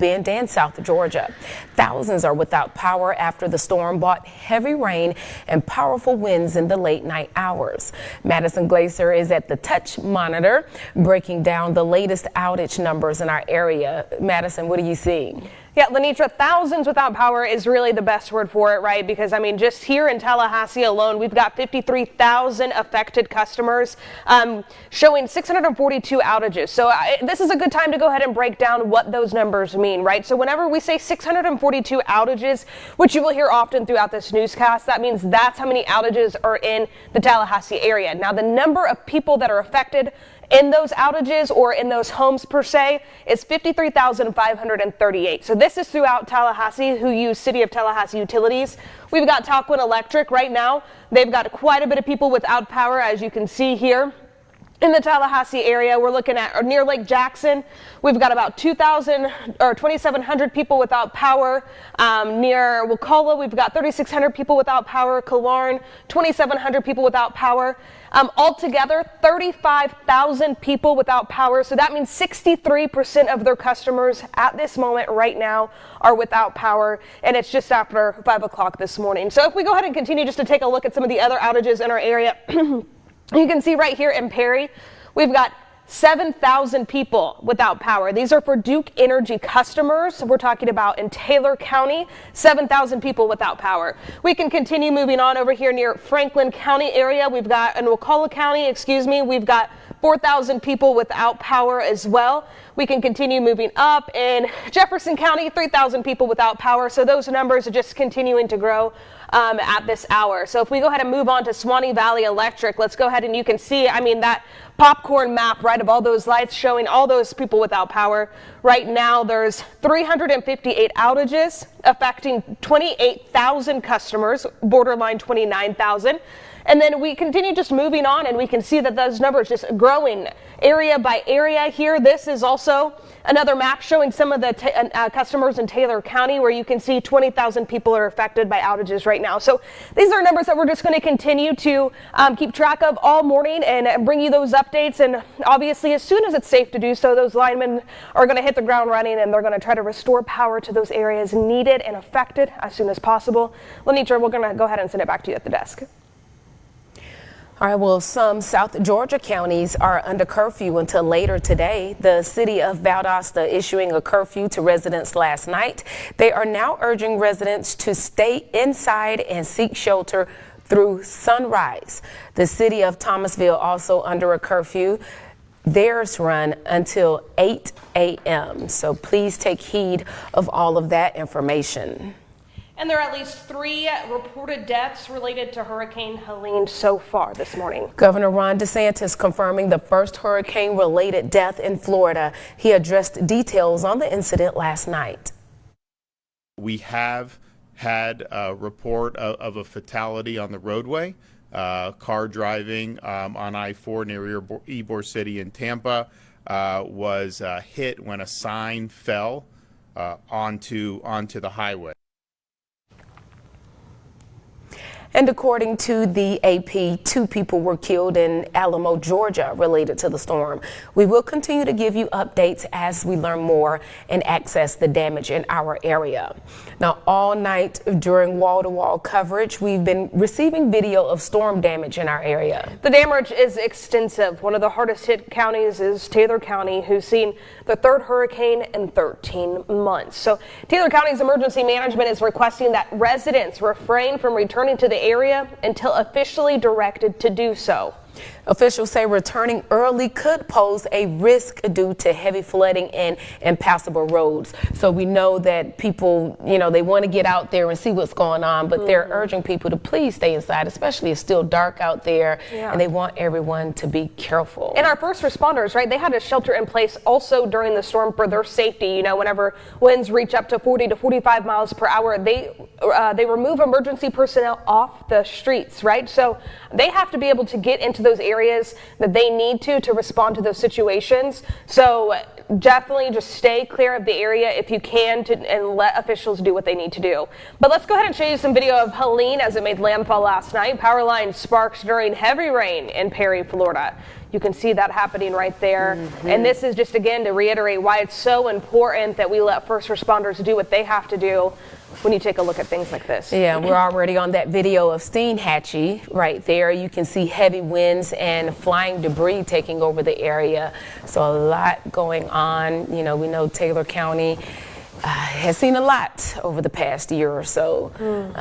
Bend and South Georgia. Thousands are without power after the storm brought heavy rain and powerful winds in the late night hours. Madison Glacier is at the Touch Monitor, breaking down the latest outage numbers in our area. Madison, what are you seeing? Yeah, Lenitra, thousands without power is really the best word for it, right? Because, I mean, just here in Tallahassee alone, we've got 53,000 affected customers, showing 642 outages. So this is a good time to go ahead and break down what those numbers mean, right? So whenever we say 642 outages, which you will hear often throughout this newscast, that means that's how many outages are in the Tallahassee area. Now, the number of people that are affected in those outages or in those homes per se is 53,538. So this is throughout Tallahassee who use City of Tallahassee utilities. We've got Talquin Electric right now. They've got quite a bit of people without power, as you can see here. In the Tallahassee area, we're looking at near Lake Jackson. We've got about 2,700 people without power. Near Wakulla, we've got 3,600 people without power. Killearn, 2,700 people without power. Altogether, 35,000 people without power. So that means 63% of their customers at this moment right now are without power. And it's just after 5 o'clock this morning. So if we go ahead and continue just to take a look at some of the other outages in our area. You can see right here in Perry, we've got 7,000 people without power. These are for Duke Energy customers. We're talking about in Taylor County, 7,000 people without power. We can continue moving on over here near Franklin County area. We've got in Wakulla County, we've got 4,000 people without power as well. We can continue moving up in Jefferson County, 3,000 people without power. So those numbers are just continuing to grow at this hour. So if we go ahead and move on to Swanee Valley Electric, let's go ahead and you can see, I mean, that popcorn map, right, of all those lights showing all those people without power. Right now, there's 358 outages affecting 28,000 customers, borderline 29,000. And then we continue just moving on, and we can see that those numbers just growing area by area here. This is also another map showing some of the customers in Taylor County, where you can see 20,000 people are affected by outages right now. So these are numbers that we're just going to continue to keep track of all morning and bring you those updates. And obviously, as soon as it's safe to do so, those linemen are going to hit the ground running, and they're going to try to restore power to those areas needed and affected as soon as possible. Lenitra, we're going to go ahead and send it back to you at the desk. All right, well, some South Georgia counties are under curfew until later today. The city of Valdosta issuing a curfew to residents last night. They are now urging residents to stay inside and seek shelter through sunrise. The city of Thomasville also under a curfew. Theirs run until 8 a.m. So please take heed of all of that information. And there are at least 3 reported deaths related to Hurricane Helene so far this morning. Governor Ron DeSantis confirming the first hurricane-related death in Florida. He addressed details on the incident last night. We have had a report of a fatality on the roadway, car driving on I-4 near Ybor City in Tampa was hit when a sign fell onto the highway. And according to the AP, 2 people were killed in Alamo, Georgia, related to the storm. We will continue to give you updates as we learn more and access the damage in our area. Now, all night during wall-to-wall coverage, we've been receiving video of storm damage in our area. The damage is extensive. One of the hardest hit counties is Taylor County, who's seen the 3rd hurricane in 13 months. So Taylor County's emergency management is requesting that residents refrain from returning to the area until officially directed to do so. Officials say returning early could pose a risk due to heavy flooding and impassable roads. So we know that people, they want to get out there and see what's going on, but they're urging people to please stay inside, especially it's still dark out there, and they want everyone to be careful. And our first responders, right, they had a shelter in place also during the storm for their safety. Whenever winds reach up to 40 to 45 miles per hour, they remove emergency personnel off the streets, right? So they have to be able to get into those areas that they need to respond to those situations. So definitely just stay clear of the area if you can and let officials do what they need to do. But let's go ahead and show you some video of Helene as it made landfall last night. Power line sparks during heavy rain in Perry, Florida. You can see that happening right there. And this is just, again, to reiterate why it's so important that we let first responders do what they have to do when you take a look at things like this. Yeah, we're already on that video of Steinhatchee right there. You can see heavy winds and flying debris taking over the area. So a lot going on. You know, we know Taylor County has seen a lot over the past year or so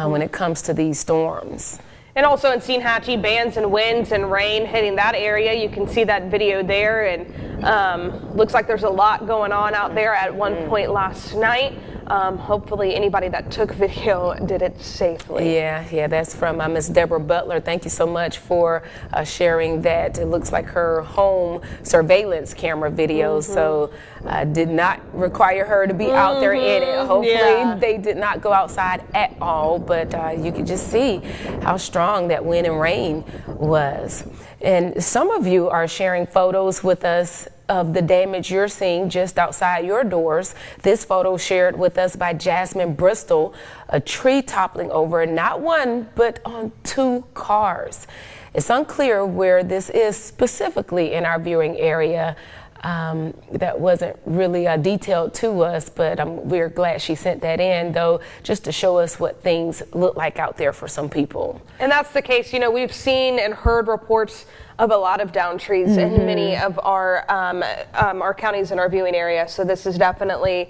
when it comes to these storms. And also in Steinhatchee, bands and winds and rain hitting that area. You can see that video there, and looks like there's a lot going on out there at one point last night. Hopefully anybody that took video did it safely. Yeah, that's from Miss Deborah Butler. Thank you so much for sharing that. It looks like her home surveillance camera video, so did not require her to be out there in it. Hopefully they did not go outside at all, but you could just see how strong that wind and rain was. And some of you are sharing photos with us of the damage you're seeing just outside your doors. This photo shared with us by Jasmine Bristol, a tree toppling over not one, but on 2 cars. It's unclear where this is specifically in our viewing area. That wasn't really detailed to us, but we're glad she sent that in, though, just to show us what things look like out there for some people. And that's the case. You know, we've seen and heard reports of a lot of downed trees in many of our counties in our viewing area. So this is definitely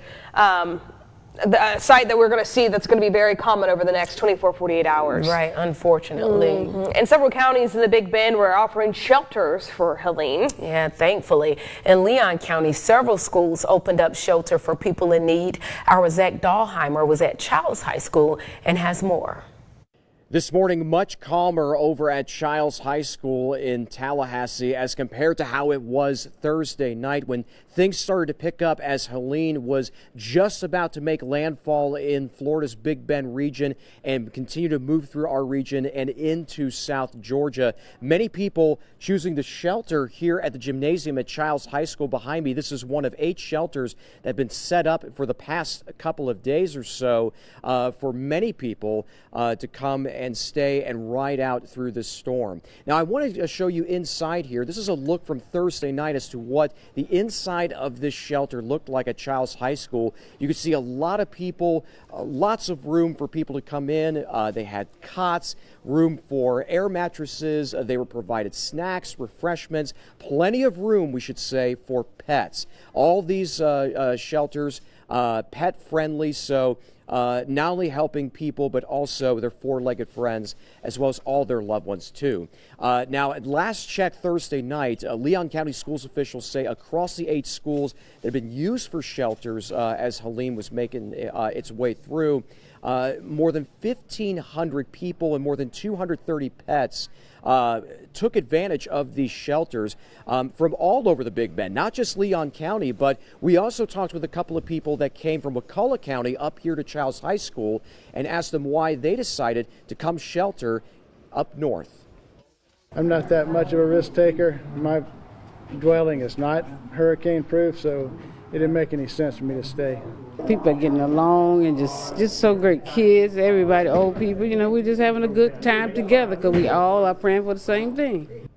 the sight that we're going to see that's going to be very common over the next 24, 48 hours. Right, unfortunately. And several counties in the Big Bend were offering shelters for Helene. Yeah, thankfully. In Leon County, several schools opened up shelter for people in need. Our Zach Dahlheimer was at Childs High School and has more. This morning, much calmer over at Childs High School in Tallahassee as compared to how it was Thursday night when things started to pick up as Helene was just about to make landfall in Florida's Big Bend region and continue to move through our region and into South Georgia. Many people choosing to shelter here at the gymnasium at Childs High School behind me. This is one of 8 shelters that have been set up for the past couple of days or so for many people to come and stay and ride out through this storm. Now, I want to show you inside here. This is a look from Thursday night as to what the inside of this shelter looked like at Childs High School. You can see a lot of people, lots of room for people to come in. They had cots, room for air mattresses. They were provided snacks, refreshments, plenty of room, we should say, for pets. All these shelters pet friendly, so not only helping people, but also their 4-legged friends, as well as all their loved ones, too. Now, at last check Thursday night, Leon County schools officials say across the 8 schools that have been used for shelters as Helene was making its way through, more than 1,500 people and more than 230 pets took advantage of these shelters from all over the Big Bend, not just Leon County, but we also talked with a couple of people that came from McCullough County up here to Childs High School and asked them why they decided to come shelter up north. I'm not that much of a risk taker. My dwelling is not hurricane proof, so it didn't make any sense for me to stay. People are getting along and just so great. Kids, everybody, old people, you know, we're just having a good time together because we all are praying for the same thing.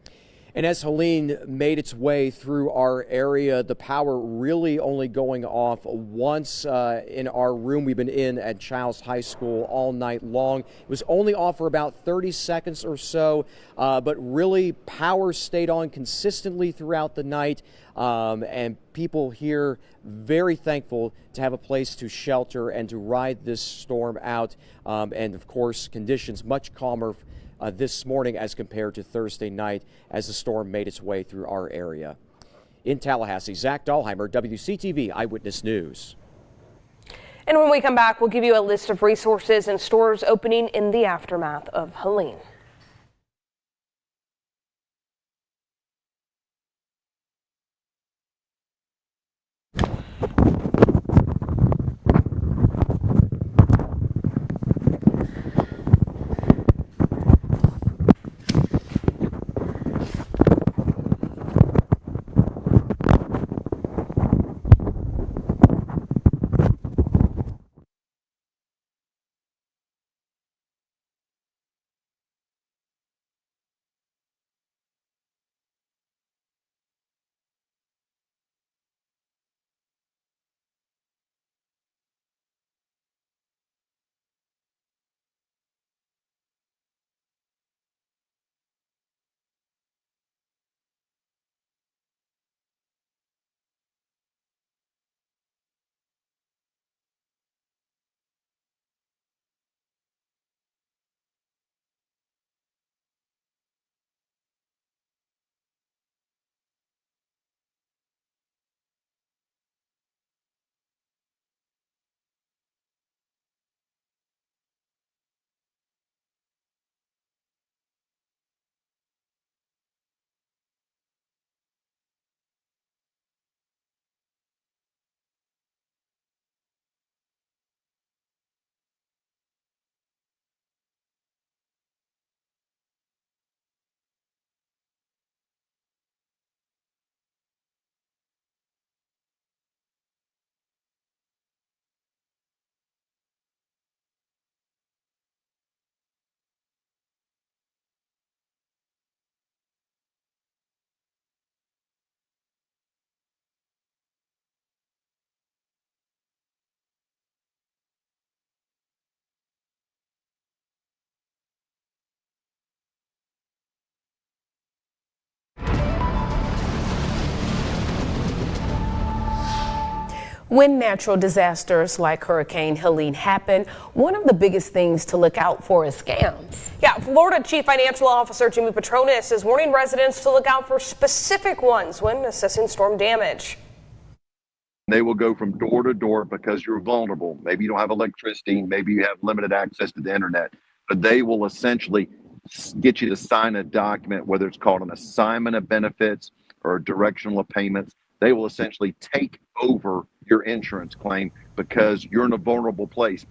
And as Helene made its way through our area, the power really only going off once in our room we've been in at Childs High School all night long. It was only off for about 30 seconds or so, but really power stayed on consistently throughout the night. And people here very thankful to have a place to shelter and to ride this storm out. And of course, conditions much calmer this morning as compared to Thursday night as the storm made its way through our area. In Tallahassee, Zach Dahlheimer, WCTV Eyewitness News. And when we come back, we'll give you a list of resources and stores opening in the aftermath of Helene. When natural disasters like Hurricane Helene happen, one of the biggest things to look out for is scams. Yeah, Florida Chief Financial Officer Jimmy Petronas is warning residents to look out for specific ones when assessing storm damage. They will go from door to door because you're vulnerable. Maybe you don't have electricity, maybe you have limited access to the internet, but they will essentially get you to sign a document, whether it's called an assignment of benefits or directional of payments. They will essentially take over your insurance claim because you're in a vulnerable place.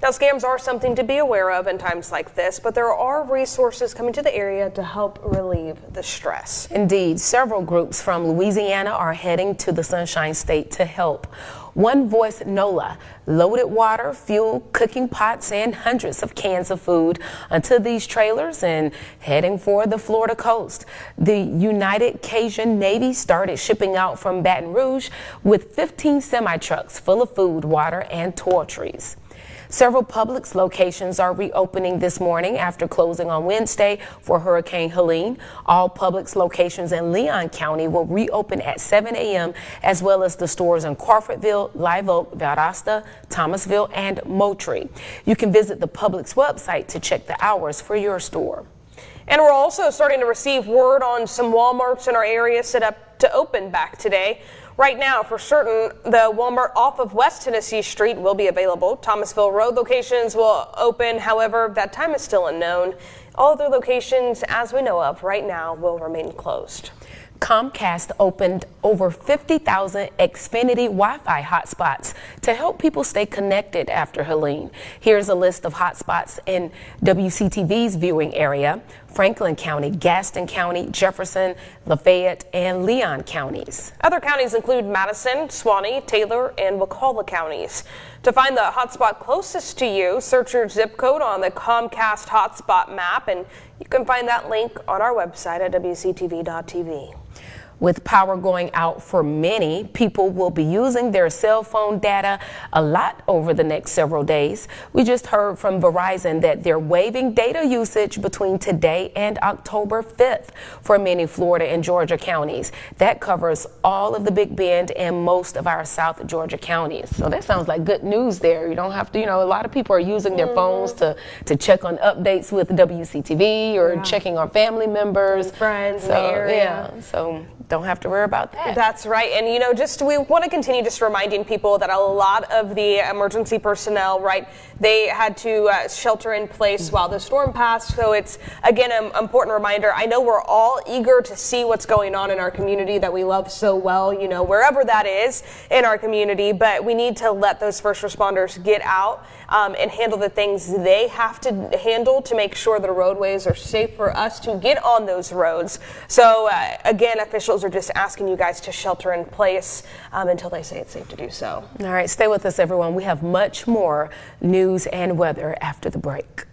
Now, scams are something to be aware of in times like this, but there are resources coming to the area to help relieve the stress. Indeed, several groups from Louisiana are heading to the Sunshine State to help. One Voice NOLA loaded water, fuel, cooking pots, and hundreds of cans of food onto these trailers and heading for the Florida coast. The United Cajun Navy started shipping out from Baton Rouge with 15 semi-trucks full of food, water, and toiletries. Several Publix locations are reopening this morning after closing on Wednesday for Hurricane Helene. All Publix locations in Leon County will reopen at 7 a.m. as well as the stores in Crawfordville, Live Oak, Valdosta, Thomasville, and Moultrie. You can visit the Publix website to check the hours for your store. And we're also starting to receive word on some Walmarts in our area set up to open back today. Right now, for certain, the Walmart off of West Tennessee Street will be available. Thomasville Road locations will open. However, that time is still unknown. All other locations, as we know of right now, will remain closed. Comcast opened over 50,000 Xfinity Wi-Fi hotspots to help people stay connected after Helene. Here's a list of hotspots in WCTV's viewing area: Franklin County, Gaston County, Jefferson, Lafayette, and Leon counties. Other counties include Madison, Suwannee, Taylor, and Wakulla counties. To find the hotspot closest to you, search your zip code on the Comcast hotspot map, and you can find that link on our website at WCTV.tv. With power going out for many, people will be using their cell phone data a lot over the next several days. We just heard from Verizon that they're waiving data usage between today and October 5th for many Florida and Georgia counties. That covers all of the Big Bend and most of our South Georgia counties. So that sounds like good news there. You don't have to, a lot of people are using their phones to check on updates with WCTV or checking on family members. Friends in the area. Yeah, so don't have to worry about that. That's right. And, we want to continue just reminding people that a lot of the emergency personnel, they had to shelter in place while the storm passed. So it's, again, an important reminder. I know we're all eager to see what's going on in our community that we love so well, wherever that is in our community. But we need to let those first responders get out and handle the things they have to handle to make sure the roadways are safe for us to get on those roads. So, again, officials are just asking you guys to shelter in place until they say it's safe to do so. All right, stay with us, everyone. We have much more news and weather after the break.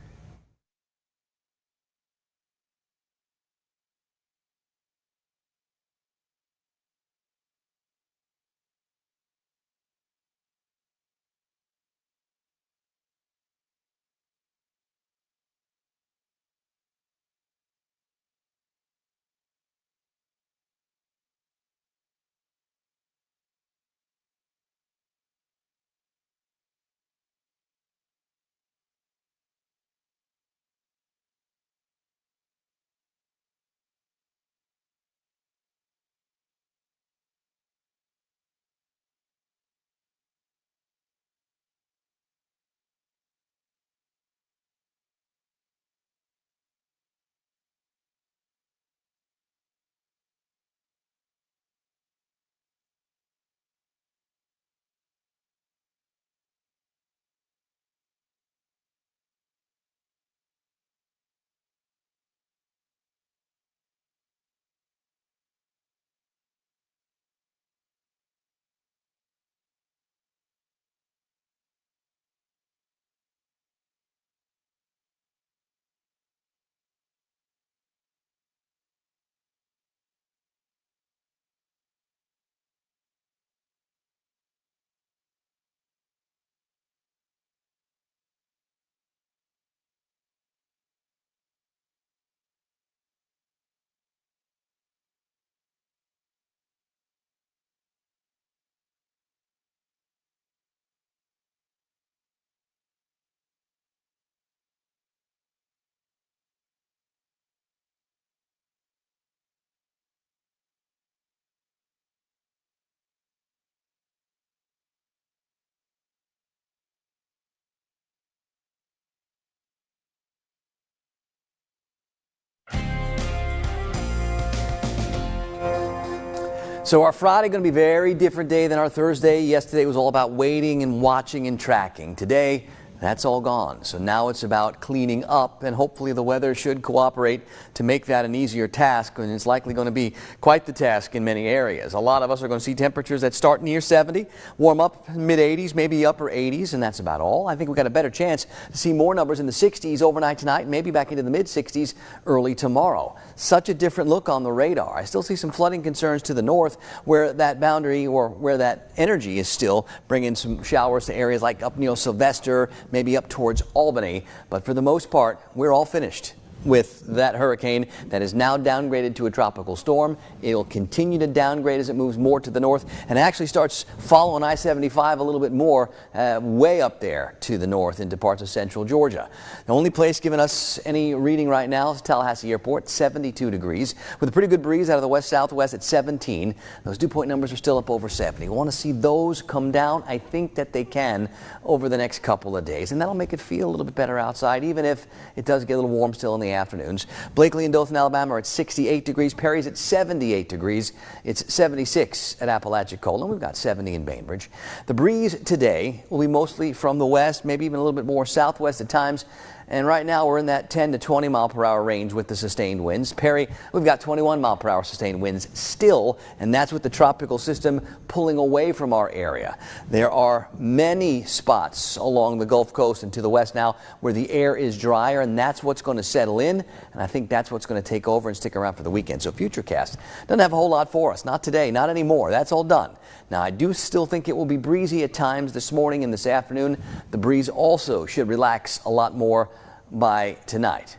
So our Friday going to be a very different day than our Thursday. Yesterday was all about waiting and watching and tracking. Today, that's all gone. So now it's about cleaning up, and hopefully the weather should cooperate to make that an easier task, and it's likely going to be quite the task in many areas. A lot of us are going to see temperatures that start near 70, warm up mid 80s, maybe upper 80s, and that's about all. I think we've got a better chance to see more numbers in the 60s overnight tonight, maybe back into the mid 60s early tomorrow. Such a different look on the radar. I still see some flooding concerns to the north where that boundary or where that energy is still bringing some showers to areas like up near Sylvester, maybe up towards Albany. But for the most part, we're all finished with that hurricane that is now downgraded to a tropical storm. It'll continue to downgrade as it moves more to the north and actually starts following I-75 a little bit more way up there to the north into parts of central Georgia. The only place giving us any reading right now is Tallahassee Airport, 72 degrees, with a pretty good breeze out of the west-southwest at 17. Those dew point numbers are still up over 70. We want to see those come down. I think that they can over the next couple of days, and that'll make it feel a little bit better outside, even if it does get a little warm still in the afternoons. Blakely and Dothan, Alabama are at 68 degrees. Perry's at 78 degrees. It's 76 at Apalachicola. We've got 70 in Bainbridge. The breeze today will be mostly from the west, maybe even a little bit more southwest at times. And right now we're in that 10 to 20 mile per hour range with the sustained winds. Perry, we've got 21 mile per hour sustained winds still, and that's with the tropical system pulling away from our area. There are many spots along the Gulf Coast and to the west now where the air is drier, and that's what's going to settle in, and I think that's what's going to take over and stick around for the weekend. So Futurecast doesn't have a whole lot for us. Not today, not anymore. That's all done. Now, I do still think it will be breezy at times this morning and this afternoon. The breeze also should relax a lot more by tonight.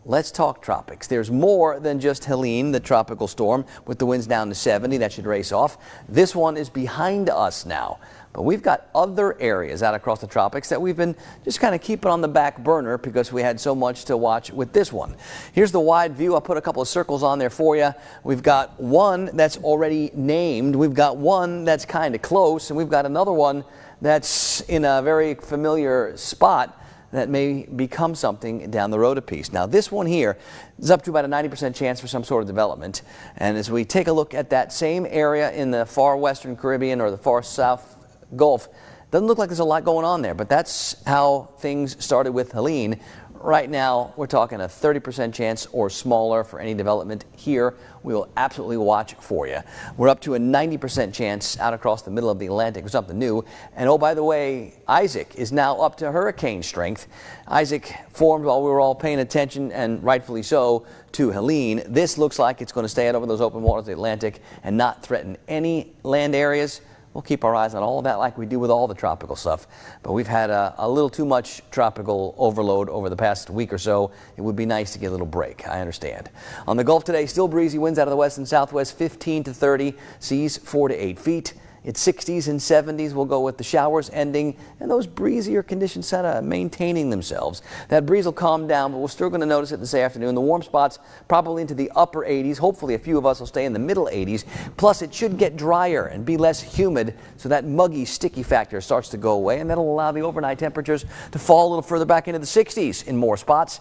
Let's talk tropics. There's more than just Helene, the tropical storm, with the winds down to 70. That should race off. This one is behind us now. But we've got other areas out across the tropics that we've been just kind of keeping on the back burner because we had so much to watch with this one. Here's the wide view. I'll put a couple of circles on there for you. We've got one that's already named. We've got one that's kind of close. And we've got another one that's in a very familiar spot that may become something down the road a piece. Now, this one here is up to about a 90% chance for some sort of development. And as we take a look at that same area in the far western Caribbean or the far south Gulf, doesn't look like there's a lot going on there, but that's how things started with Helene. Right now, we're talking a 30% chance or smaller for any development here. We will absolutely watch for you. We're up to a 90% chance out across the middle of the Atlantic for something new. And oh, by the way, Isaac is now up to hurricane strength. Isaac formed while we were all paying attention, and rightfully so, to Helene. This looks like it's going to stay out over those open waters of the Atlantic and not threaten any land areas. We'll keep our eyes on all of that like we do with all the tropical stuff. But we've had a little too much tropical overload over the past week or so. It would be nice to get a little break. I understand. On the Gulf today, still breezy winds out of the west and southwest, 15 to 30, seas 4 to 8 feet. It's 60s and 70s. We'll go with the showers ending and those breezier conditions kind of maintaining themselves. That breeze will calm down, but we're still going to notice it this afternoon. The warm spots probably into the upper 80s. Hopefully a few of us will stay in the middle 80s. Plus it should get drier and be less humid, so that muggy, sticky factor starts to go away, and that'll allow the overnight temperatures to fall a little further back into the 60s in more spots.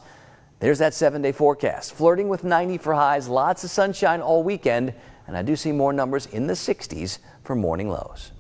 There's that 7-day forecast. Flirting with 90 for highs, lots of sunshine all weekend, and I do see more numbers in the 60s for morning lows.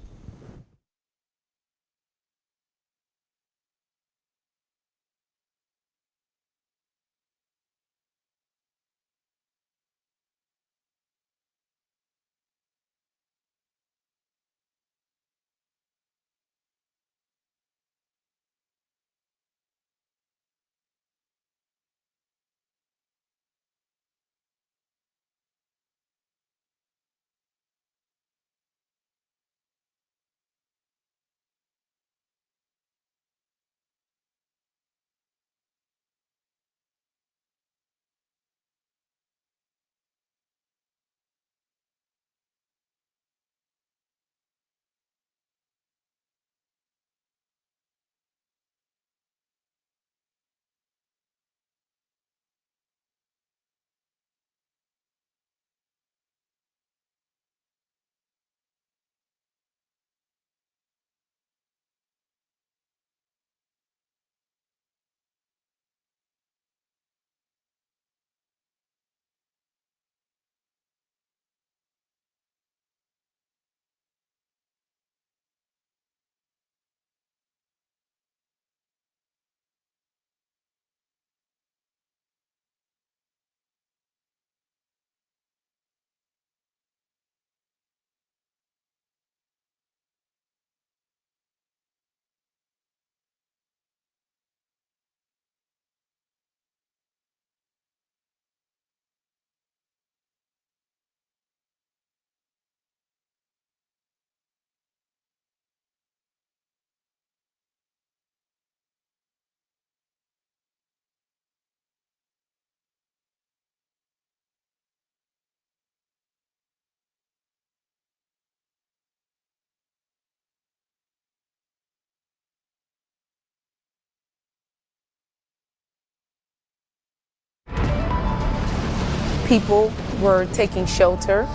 People were taking shelter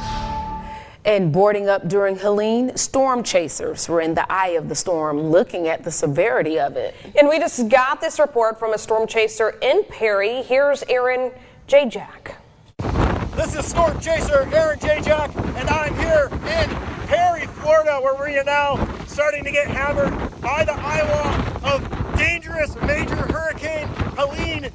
and boarding up during Helene. Storm chasers were in the eye of the storm, looking at the severity of it. And we just got this report from a storm chaser in Perry. Here's Aaron J. Jack. This is Storm Chaser Aaron J. Jack, and I'm here in Perry, Florida, where we are now starting to get hammered by the eyewall of dangerous major hurricane Helene,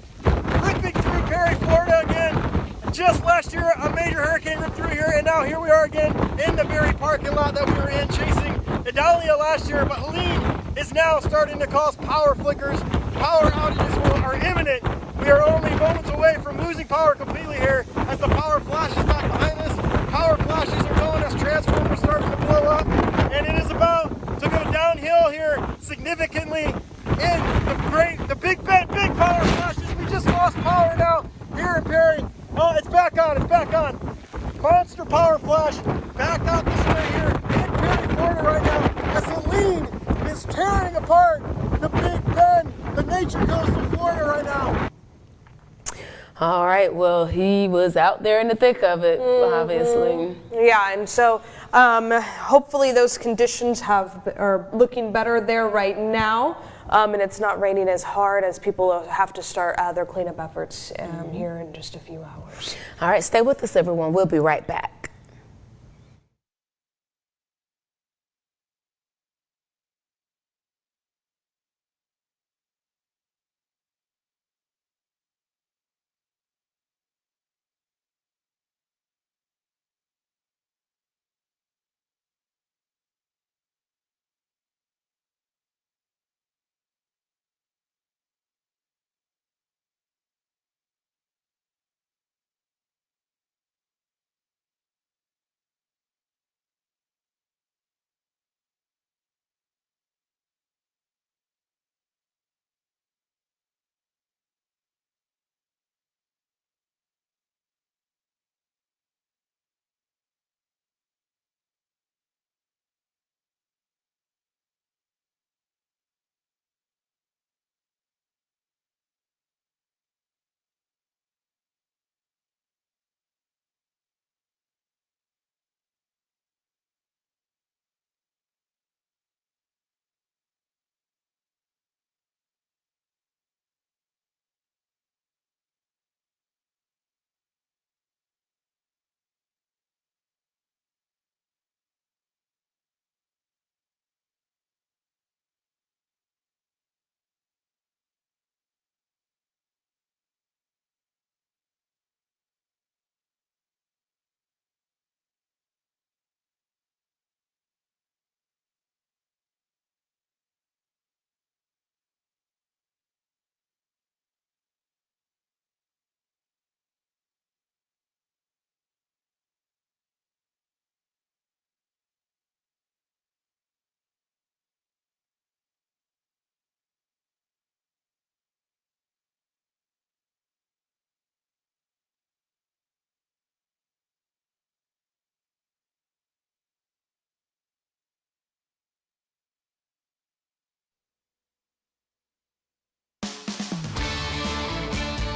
ripping through Perry, Florida again. Just last year, a major hurricane ripped through here, and now here we are again in the very parking lot that we were in chasing Idalia last year. But Helene is now starting to cause power flickers. Power outages are imminent. We are only moments away from losing power completely here as the power flash is back behind us. Power flashes are going as transformers starting to blow up, and it is about to go downhill here significantly in the Big power flashes. We just lost power now here in Perry. Oh, it's back on, it's back on. Monster power flash back out this way here in Perry, Florida right now as Helene is tearing apart the Big Bend, the nature coast of Florida right now. All right, well, he was out there in the thick of it, obviously. Yeah, and so hopefully those conditions are looking better there right now. And it's not raining as hard as people have to start their cleanup efforts here in just a few hours. All right, stay with us, everyone. We'll be right back.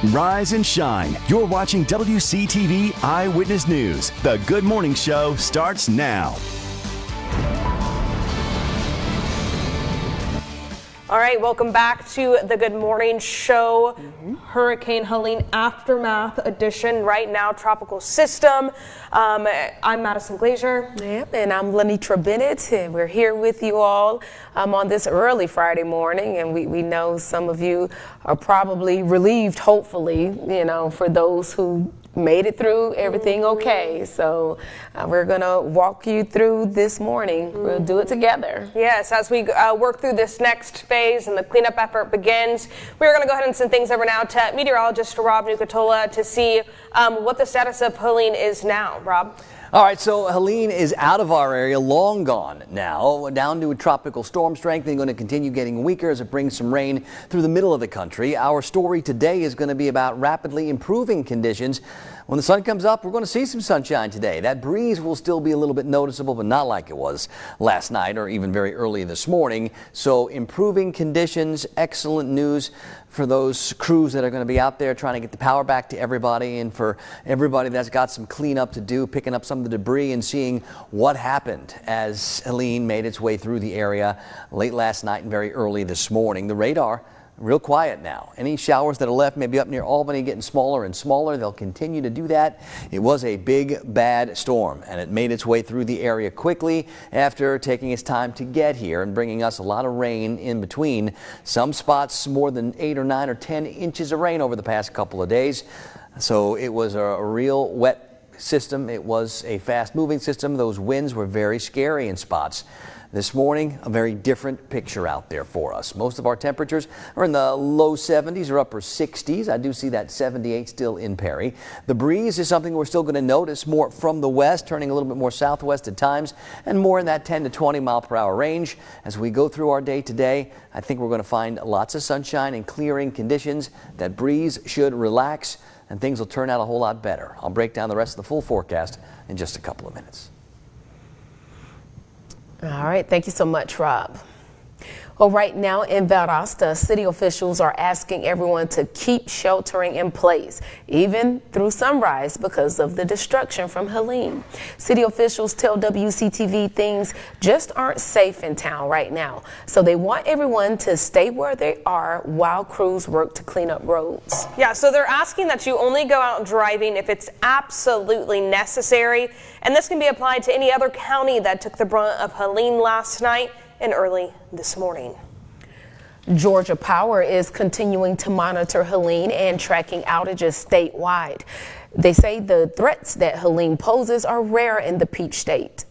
Rise and shine. You're watching WCTV Eyewitness News. The Good Morning Show starts now. All right, welcome back to the Good Morning Show. Hurricane Helene Aftermath Edition. Right now, tropical system. I'm Madison Glazier. Yep, and I'm Lenitra Bennett, and we're here with you all on this early Friday morning, and we know some of you are probably relieved, hopefully, for those who made it through everything okay. So we're gonna walk you through this morning. We'll do it together. Yes, as we work through this next phase and the cleanup effort begins, we're gonna go ahead and send things over now to meteorologist Rob Nucatola to see what the status of Helene is now. Rob? All right, so Helene is out of our area, long gone now, down to a tropical storm strength and going to continue getting weaker as it brings some rain through the middle of the country. Our story today is going to be about rapidly improving conditions when the sun comes up, we're going to see some sunshine today. That breeze will still be a little bit noticeable, but not like it was last night or even very early this morning. So improving conditions, excellent news for those crews that are going to be out there trying to get the power back to everybody, and for everybody that's got some cleanup to do, picking up some of the debris and seeing what happened as Helene made its way through the area late last night and very early this morning. The radar real quiet now. Any showers that are left maybe up near Albany getting smaller and smaller. They'll continue to do that. It was a big, bad storm, and it made its way through the area quickly after taking its time to get here and bringing us a lot of rain in between. Some spots more than 8 or 9 or 10 inches of rain over the past couple of days. So it was a real wet system. It was a fast-moving system. Those winds were very scary in spots. This morning, a very different picture out there for us. Most of our temperatures are in the low 70s or upper 60s. I do see that 78 still in Perry. The breeze is something we're still going to notice more from the west, turning a little bit more southwest at times, and more in that 10 to 20 mile per hour range. As we go through our day today, I think we're going to find lots of sunshine and clearing conditions. That breeze should relax, and things will turn out a whole lot better. I'll break down the rest of the full forecast in just a couple of minutes. All right, thank you so much, Rob. Well, right now in Valdosta, city officials are asking everyone to keep sheltering in place, even through sunrise, because of the destruction from Helene. City officials tell WCTV things just aren't safe in town right now, so they want everyone to stay where they are while crews work to clean up roads. Yeah, so they're asking that you only go out driving if it's absolutely necessary, and this can be applied to any other county that took the brunt of Helene last night and early this morning. Georgia Power is continuing to monitor Helene and tracking outages statewide. They say the threats that Helene poses are rare in the Peach State.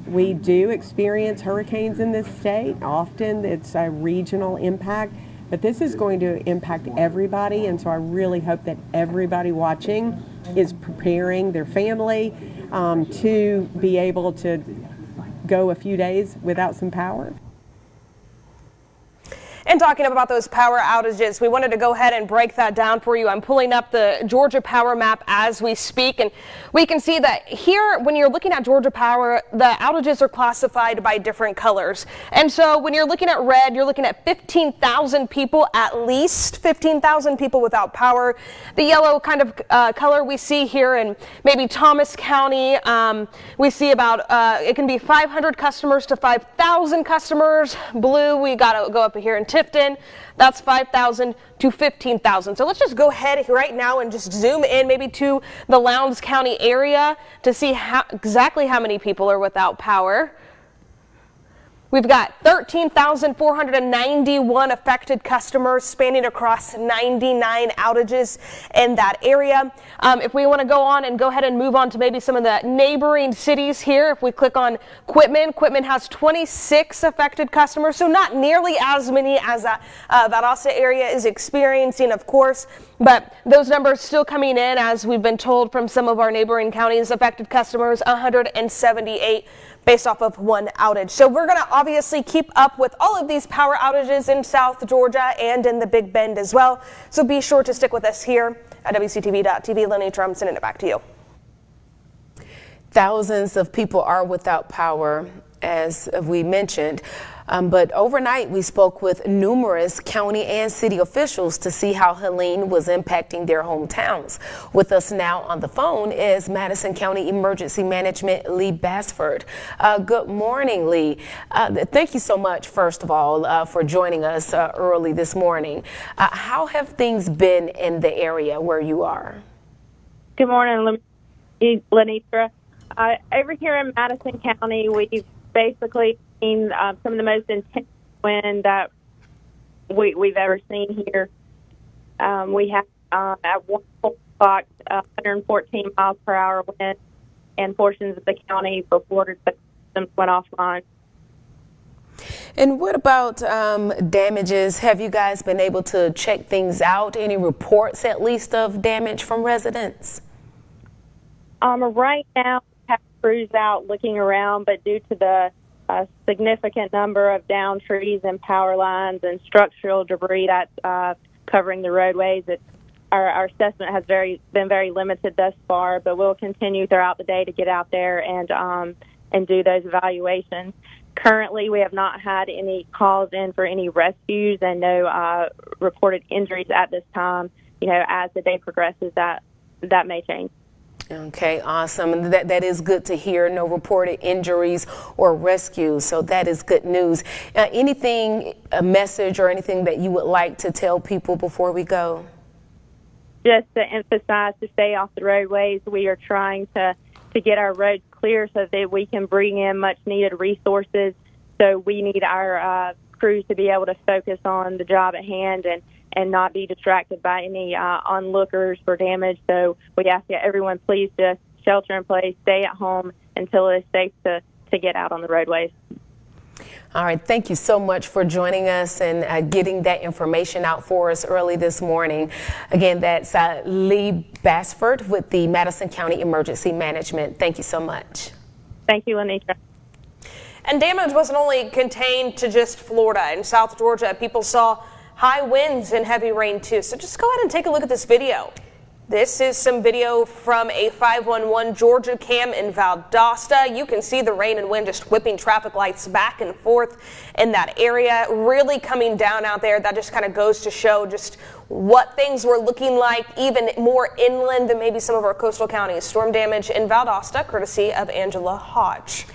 We do experience hurricanes in this state. Often it's a regional impact, but this is going to impact everybody, and so I really hope that everybody watching is preparing their family to be able to go a few days without some power. And talking about those power outages, we wanted to go ahead and break that down for you. I'm pulling up the Georgia Power map as we speak, and we can see that here, when you're looking at Georgia Power, the outages are classified by different colors. And so when you're looking at red, you're looking at 15,000 people, at least 15,000 people without power. The yellow kind of color we see here in maybe Thomas County, we see about, it can be 500 customers to 5,000 customers. Blue, we got to go up here in Tifton, that's 5,000 to 15,000. So let's just go ahead right now and just zoom in maybe to the Lowndes County area to see exactly how many people are without power. We've got 13,491 affected customers spanning across 99 outages in that area. If we want to go on and go ahead and move on to maybe some of the neighboring cities here, if we click on Quitman, Quitman has 26 affected customers, so not nearly as many as Valdosta area is experiencing, of course, but those numbers still coming in, as we've been told from some of our neighboring counties. Affected customers 178 based off of one outage. So we're going to obviously keep up with all of these power outages in South Georgia and in the Big Bend as well. So be sure to stick with us here at WCTV.tv. Lenny Trump, sending it back to you. Thousands of people are without power, as we mentioned. But overnight, we spoke with numerous county and city officials to see how Helene was impacting their hometowns. With us now on the phone is Madison County Emergency Management Lee Basford. Good morning, Lee. Thank you so much, first of all, for joining us early this morning. How have things been in the area where you are? Good morning, Lenitra. Over here in Madison County, we've basically seen some of the most intense wind that we've ever seen here. We have at 1 o'clock 114 miles per hour wind, and portions of the county before the systems went offline. And what about damages? Have you guys been able to check things out? Any reports, at least, of damage from residents? Right now, we have crews out looking around, but due to the significant number of downed trees and power lines and structural debris that's covering the roadways, it's our assessment has been very limited thus far, but we'll continue throughout the day to get out there and do those evaluations. Currently, we have not had any calls in for any rescues and no reported injuries at this time. As the day progresses, that may change. Okay, awesome. That is good to hear. No reported injuries or rescues, so that is good news. Anything, a message or anything that you would like to tell people before we go? Just to emphasize to stay off the roadways. We are trying to get our roads clear so that we can bring in much needed resources. So we need our crews to be able to focus on the job at hand and not be distracted by any onlookers for damage. So we ask that everyone please just shelter in place, stay at home until it's safe to get out on the roadways. All right, thank you so much for joining us and getting that information out for us early this morning. Again, that's Lee Basford with the Madison County Emergency Management. Thank you so much. Thank you, Anitra. And damage wasn't only contained to just Florida and South Georgia. People saw high winds and heavy rain too. So just go ahead and take a look at this video. This is some video from a 511 Georgia cam in Valdosta. You can see the rain and wind just whipping traffic lights back and forth in that area, really coming down out there. That just kind of goes to show just what things were looking like, even more inland than maybe some of our coastal counties. Storm damage in Valdosta, courtesy of Angela Hodge.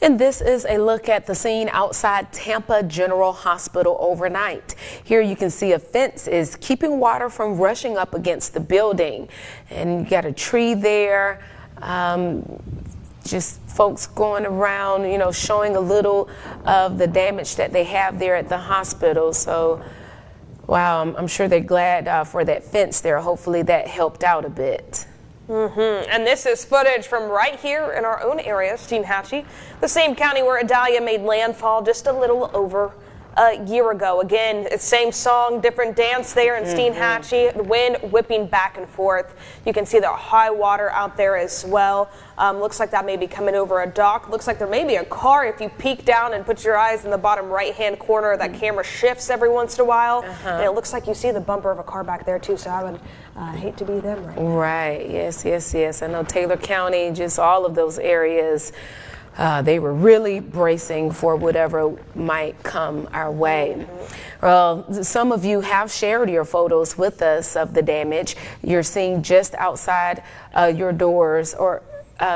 And this is a look at the scene outside Tampa General Hospital overnight. Here you can see a fence is keeping water from rushing up against the building. And you got a tree there, just folks going around, showing a little of the damage that they have there at the hospital. So, wow, I'm sure they're glad for that fence there. Hopefully that helped out a bit. And this is footage from right here in our own area, Tallahassee, the same county where Adalia made landfall just a little over a year ago. Again, it's same song, different dance there in Tallahassee, the wind whipping back and forth. You can see the high water out there as well. Looks like that may be coming over a dock. Looks like there may be a car. If you peek down and put your eyes in the bottom right-hand corner, that camera shifts every once in a while. And it looks like you see the bumper of a car back there too, so I would hate to be them right now. Right, yes. I know Taylor County, just all of those areas, they were really bracing for whatever might come our way. Well, some of you have shared your photos with us of the damage you're seeing just outside your doors, or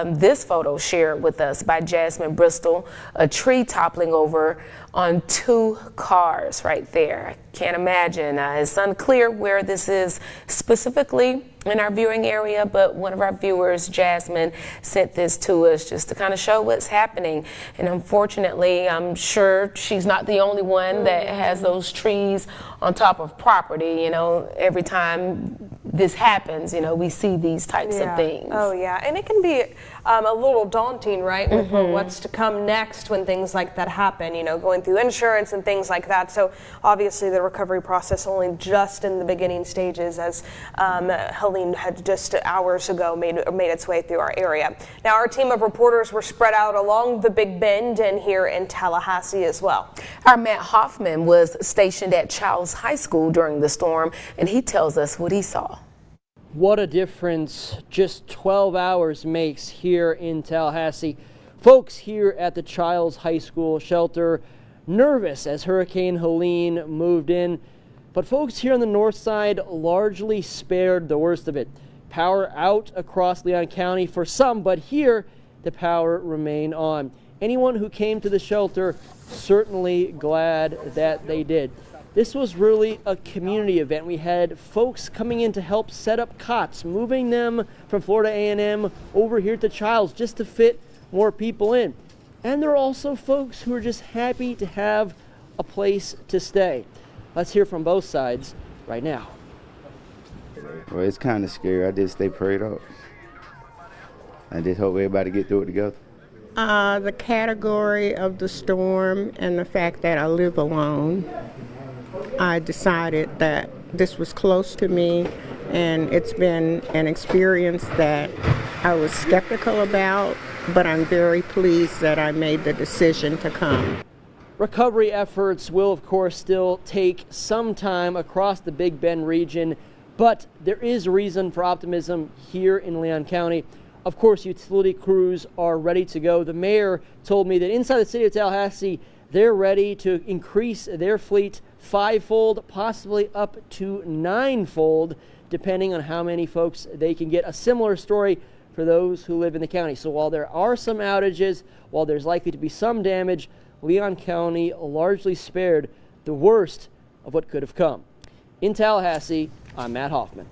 this photo shared with us by Jasmine Bristol, a tree toppling over on 2 cars right there. I can't imagine. It's unclear where this is specifically in our viewing area, but one of our viewers, Jasmine, sent this to us just to kind of show what's happening. And unfortunately, I'm sure she's not the only one that has those trees on top of property. Every time this happens, we see these types of things. Oh, yeah. And it can be a little daunting, right, with what's to come next when things like that happen, going through insurance and things like that. So obviously the recovery process only just in the beginning stages, as Helene had just hours ago made its way through our area. Now, our team of reporters were spread out along the Big Bend and here in Tallahassee as well. Our Matt Hoffman was stationed at Childs High School during the storm, and he tells us what he saw. What a difference just 12 hours makes here in Tallahassee. Folks here at the Childs High School shelter nervous as Hurricane Helene moved in, but folks here on the north side largely spared the worst of it. Power out across Leon County for some, but here the power remained on. Anyone who came to the shelter certainly glad that they did. This was really a community event. We had folks coming in to help set up cots, moving them from Florida A&M over here to Childs just to fit more people in. And there are also folks who are just happy to have a place to stay. Let's hear from both sides right now. Well, it's kind of scary. I just stay prayed up. I just hope everybody get through it together. The category of the storm and the fact that I live alone, I decided that this was close to me, and it's been an experience that I was skeptical about, but I'm very pleased that I made the decision to come. Recovery efforts will, of course, still take some time across the Big Bend region, But there is reason for optimism here in Leon County. Of course, utility crews are ready to go. The mayor told me that inside the city of Tallahassee, they're ready to increase their fleet fivefold, possibly up to ninefold, depending on how many folks they can get. A similar story for those who live in the county. So while there are some outages, while there's likely to be some damage, Leon County largely spared the worst of what could have come. In Tallahassee, I'm Matt Hoffman.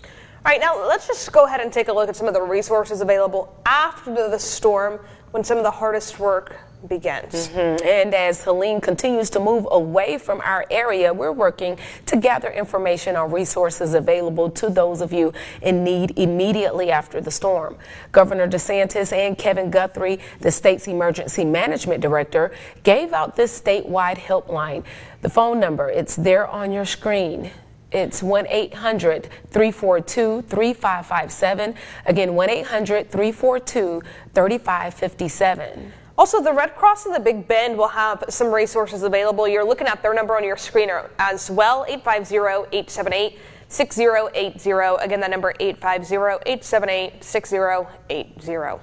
All right, now let's just go ahead and take a look at some of the resources available after the storm when some of the hardest work begins. And as Helene continues to move away from our area, we're working to gather information on resources available to those of you in need immediately after the storm. Governor DeSantis and Kevin Guthrie, the state's emergency management director, gave out this statewide helpline. The phone number, it's there on your screen. It's 1-800-342-3557. Again, 1-800-342-3557. Also, the Red Cross of the Big Bend will have some resources available. You're looking at their number on your screen as well, 850-878-6080. Again, that number, 850-878-6080.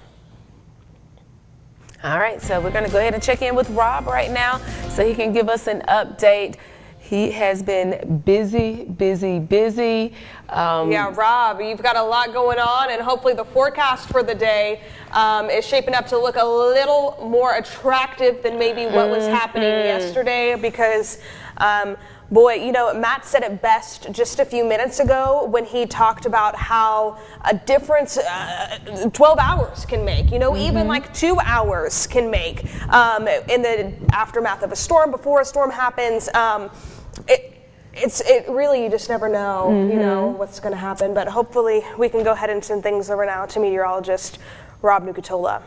All right, so we're going to go ahead and check in with Rob right now so he can give us an update. He has been busy. Yeah, Rob, you've got a lot going on, and hopefully the forecast for the day is shaping up to look a little more attractive than maybe what was happening yesterday because boy, you know, Matt said it best just a few minutes ago when he talked about how a difference 12 hours can make, you know, even like 2 hours can make in the aftermath of a storm, before a storm happens. It really, you just never know, you know, what's going to happen. But hopefully we can go ahead and send things over now to meteorologist Rob Nucatola.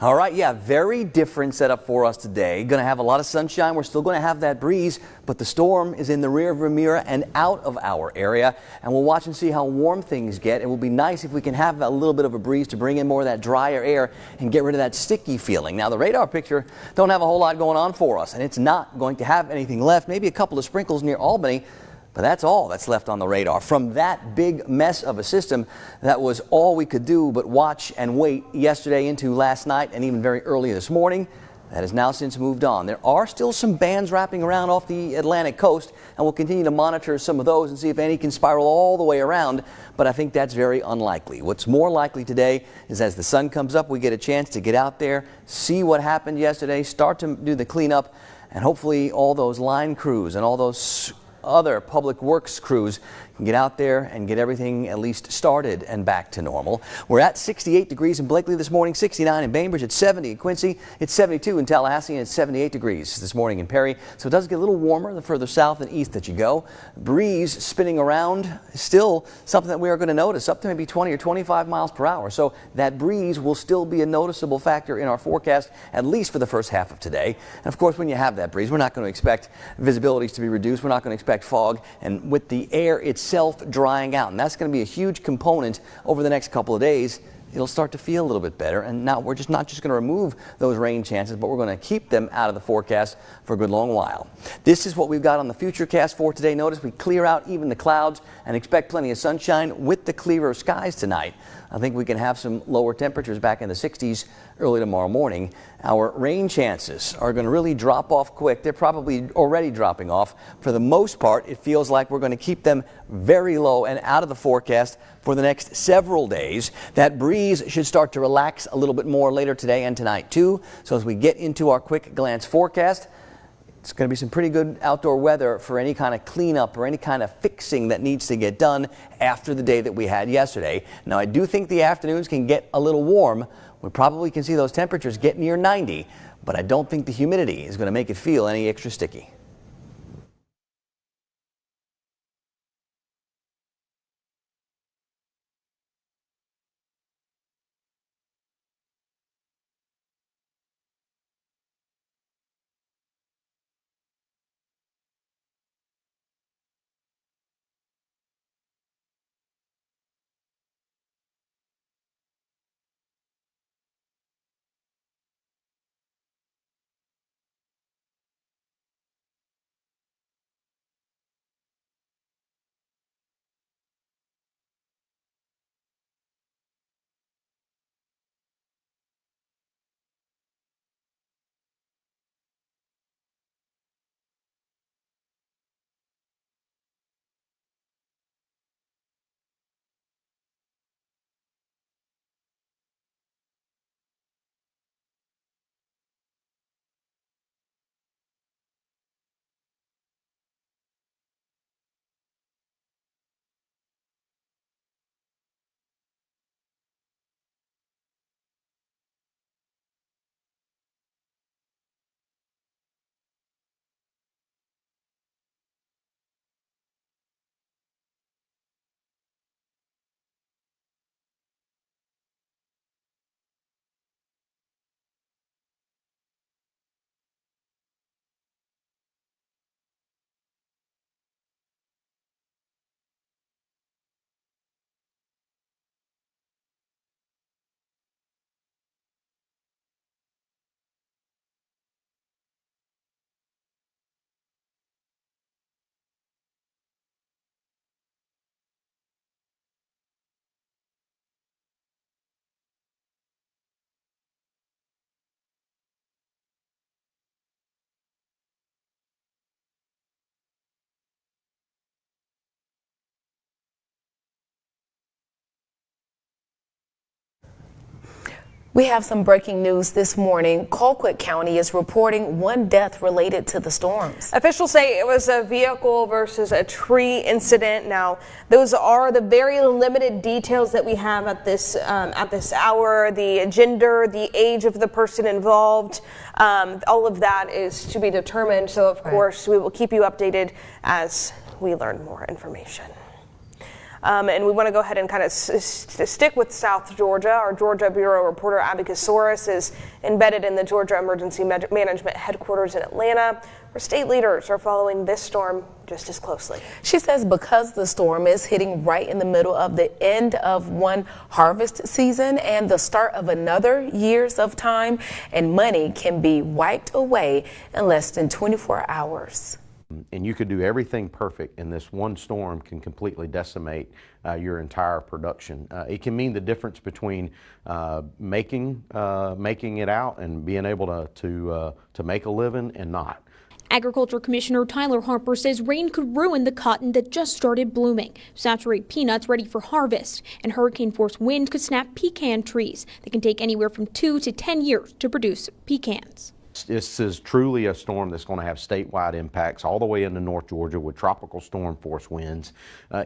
All right, yeah, very different setup for us today. Going to have a lot of sunshine. We're still going to have that breeze, but the storm is in the rearview mirror and out of our area. And we'll watch and see how warm things get. It will be nice if we can have a little bit of a breeze to bring in more of that drier air and get rid of that sticky feeling. Now, the radar picture don't have a whole lot going on for us, and it's not going to have anything left. Maybe a couple of sprinkles near Albany. But that's all that's left on the radar. From that big mess of a system, that was all we could do but watch and wait yesterday into last night and even very early this morning. That has now since moved on. There are still some bands wrapping around off the Atlantic coast, and we'll continue to monitor some of those and see if any can spiral all the way around, but I think that's very unlikely. What's more likely today is as the sun comes up, we get a chance to get out there, see what happened yesterday, start to do the cleanup, and hopefully all those line crews and all those other public works crews can get out there and get everything at least started and back to normal. We're at 68 degrees in Blakely this morning, 69 in Bainbridge, it's 70 in Quincy, it's 72 in Tallahassee, and it's 78 degrees this morning in Perry. So it does get a little warmer the further south and east that you go. Breeze spinning around is still something that we are going to notice, up to maybe 20 or 25 miles per hour. So that breeze will still be a noticeable factor in our forecast, at least for the first half of today. And of course, when you have that breeze, we're not going to expect visibilities to be reduced. We're not going to expect fog. And with the air itself drying out, and that's going to be a huge component over the next couple of days, it'll start to feel a little bit better. And now we're just not just going to remove those rain chances, but we're going to keep them out of the forecast for a good long while. This is what we've got on the futurecast for today. Notice we clear out even the clouds and expect plenty of sunshine with the clearer skies tonight. I think we can have some lower temperatures back in the 60s early tomorrow morning. Our rain chances are going to really drop off quick. They're probably already dropping off. For the most part, it feels like we're going to keep them very low and out of the forecast for the next several days. That breeze should start to relax a little bit more later today and tonight too. So as we get into our quick glance forecast, it's going to be some pretty good outdoor weather for any kind of cleanup or any kind of fixing that needs to get done after the day that we had yesterday. Now, I do think the afternoons can get a little warm. We probably can see those temperatures get near 90, but I don't think the humidity is going to make it feel any extra sticky. We have some breaking news this morning. Colquitt County is reporting one death related to the storms. Officials say it was a vehicle versus a tree incident. Now, those are the very limited details that we have at this hour. The gender, the age of the person involved, all of that is to be determined. So, of course, we will keep you updated as we learn more information. And we want to go ahead and kind of stick with South Georgia. Our Georgia Bureau reporter Abby Kasoris is embedded in the Georgia Emergency Management Headquarters in Atlanta, where state leaders are following this storm just as closely. She says because the storm is hitting right in the middle of the end of one harvest season and the start of another, years of time and money can be wiped away in less than 24 hours. And you could do everything perfect, and this one storm can completely decimate your entire production. It can mean the difference between making it out and being able to make a living and not. Agriculture Commissioner Tyler Harper says rain could ruin the cotton that just started blooming, saturate peanuts ready for harvest, and hurricane-force wind could snap pecan trees that can take anywhere from 2 to 10 years to produce pecans. This is truly a storm that's going to have statewide impacts all the way into North Georgia with tropical storm force winds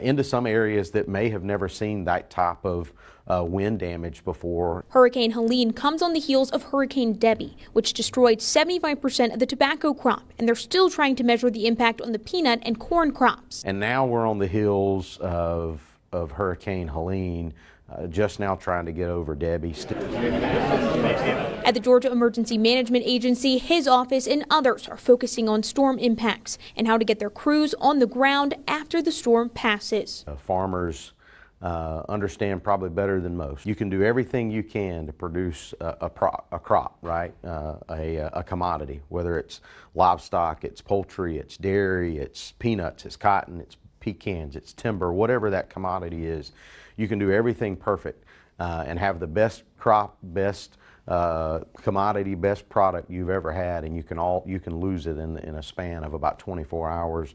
into some areas that may have never seen that type of wind damage before. Hurricane Helene comes on the heels of Hurricane Debbie, which destroyed 75% of the tobacco crop, and they're still trying to measure the impact on the peanut and corn crops. And now we're on the heels of Hurricane Helene. Just now trying to get over Debbie. At the Georgia Emergency Management Agency, his office and others are focusing on storm impacts and how to get their crews on the ground after the storm passes. Farmers understand probably better than most. You can do everything you can to produce a crop, right? A commodity, whether it's livestock, it's poultry, it's dairy, it's peanuts, it's cotton, it's pecans, it's timber, whatever that commodity is. You can do everything perfect and have the best crop, best commodity, best product you've ever had, and you can lose it in a span of about 24 hours.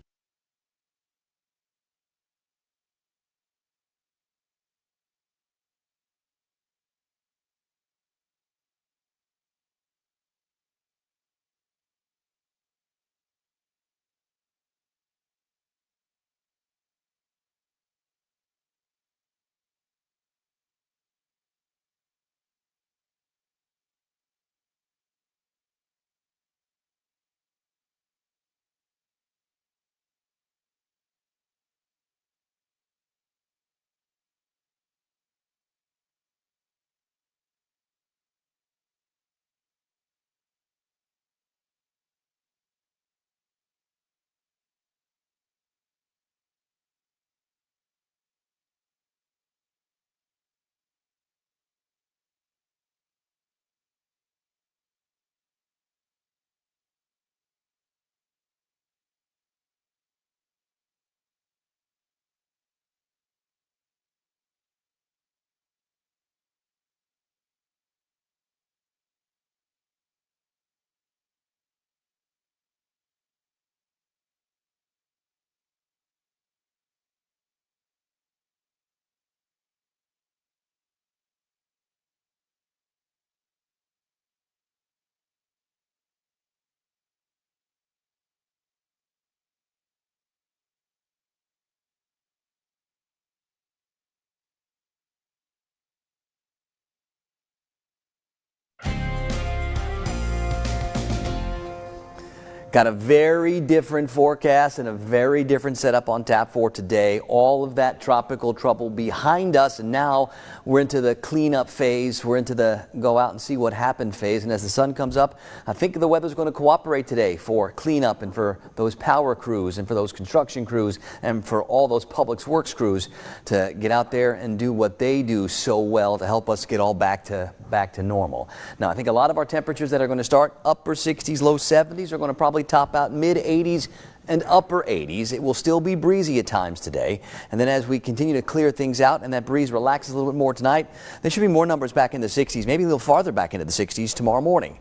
Got a very different forecast and a very different setup on tap for today. All of that tropical trouble behind us, and now we're into the cleanup phase. We're into the go out and see what happened phase. And as the sun comes up, I think the weather's going to cooperate today for cleanup and for those power crews and for those construction crews and for all those public works crews to get out there and do what they do so well to help us get all back to normal. Now, I think a lot of our temperatures that are going to start upper 60s, low 70s are going to probably top out mid 80s and upper 80s. It will still be breezy at times today. And then as we continue to clear things out and that breeze relaxes a little bit more tonight, there should be more numbers back in the 60s, maybe a little farther back into the 60s tomorrow morning.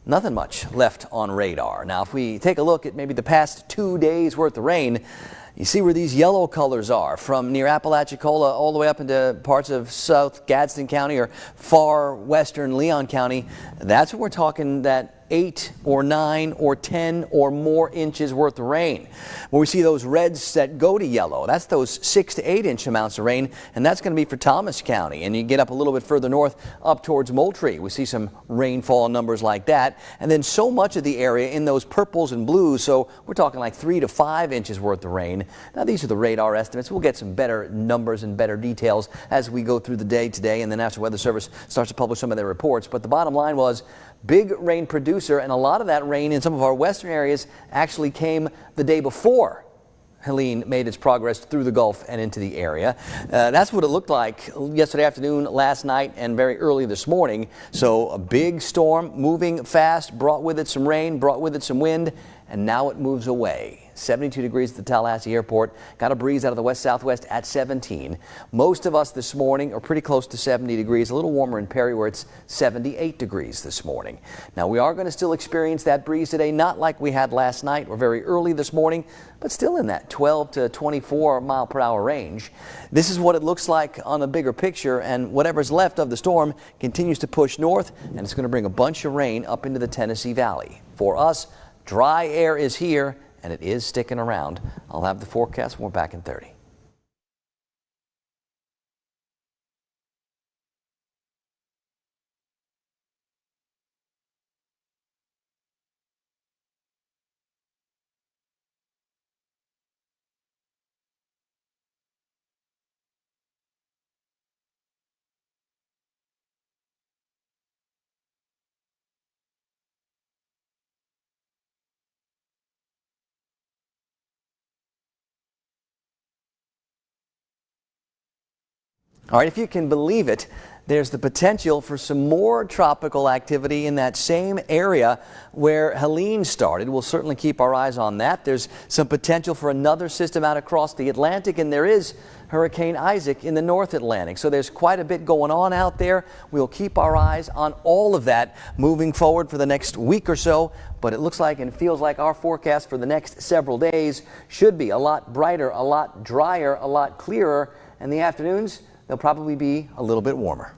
Nothing much left on radar. Now, if we take a look at maybe the past 2 days worth of rain, You see where these yellow colors are, from near Apalachicola all the way up into parts of South Gadsden County or far western Leon County. That's what we're talking, that 8 or 9 or 10 or more inches worth of rain. When we see those reds that go to yellow, that's those 6 to 8 inch amounts of rain, and that's going to be for Thomas County. And you get up a little bit further north up towards Moultrie, we see some rainfall numbers like that. And then so much of the area in those purples and blues, so we're talking like 3 to 5 inches worth of rain. Now these are the radar estimates. We'll get some better numbers and better details as we go through the day today, and the National Weather Service starts to publish some of their reports. But the bottom line was, big rain producer, and a lot of that rain in some of our western areas actually came the day before Helene made its progress through the Gulf and into the area. That's what it looked like yesterday afternoon, last night, and very early this morning. So a big storm moving fast, brought with it some rain, brought with it some wind, and now it moves away. 72 degrees at the Tallahassee airport. Got a breeze out of the west-southwest at 17. Most of us this morning are pretty close to 70 degrees. A little warmer in Perry, where it's 78 degrees this morning. Now we are going to still experience that breeze today, not like we had last night or very early this morning, but still in that 12 to 24 mile per hour range. This is what it looks like on a bigger picture, and whatever's left of the storm continues to push north, and it's going to bring a bunch of rain up into the Tennessee Valley. For us, dry air is here, and it is sticking around. I'll have the forecast when we're back in 30. All right, if you can believe it, there's the potential for some more tropical activity in that same area where Helene started. We'll certainly keep our eyes on that. There's some potential for another system out across the Atlantic, and there is Hurricane Isaac in the North Atlantic. So there's quite a bit going on out there. We'll keep our eyes on all of that moving forward for the next week or so. But it looks like and feels like our forecast for the next several days should be a lot brighter, a lot drier, a lot clearer, and the afternoons, they'll probably be a little bit warmer.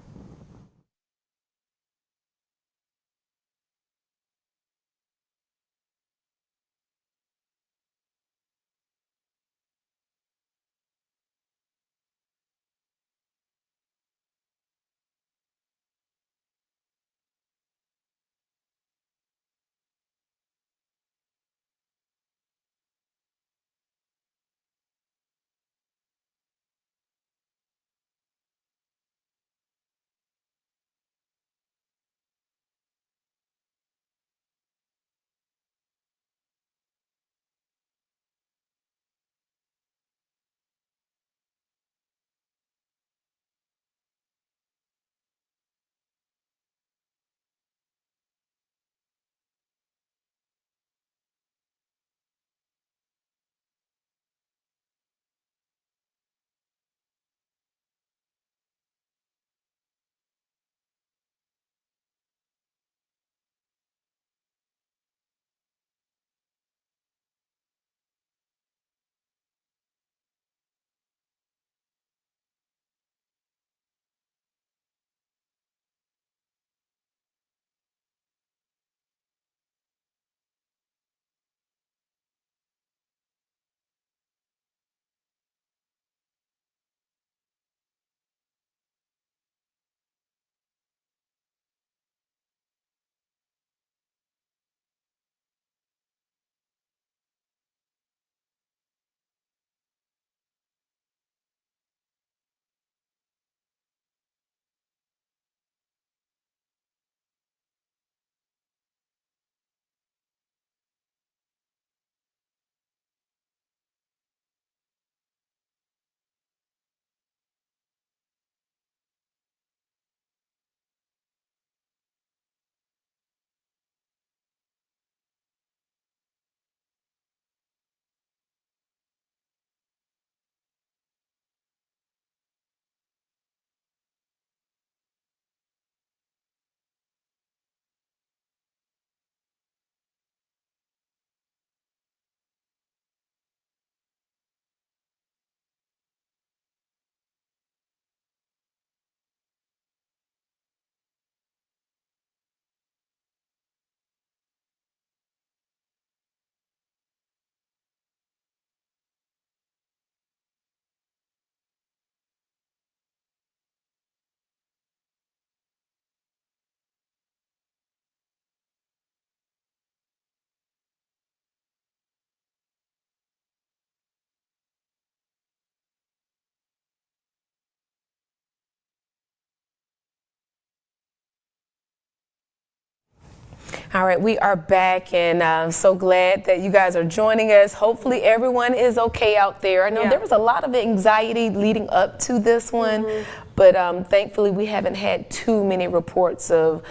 All right, we are back, and I'm so glad that you guys are joining us. Hopefully everyone is okay out there. I know there was a lot of anxiety leading up to this one, but thankfully we haven't had too many reports of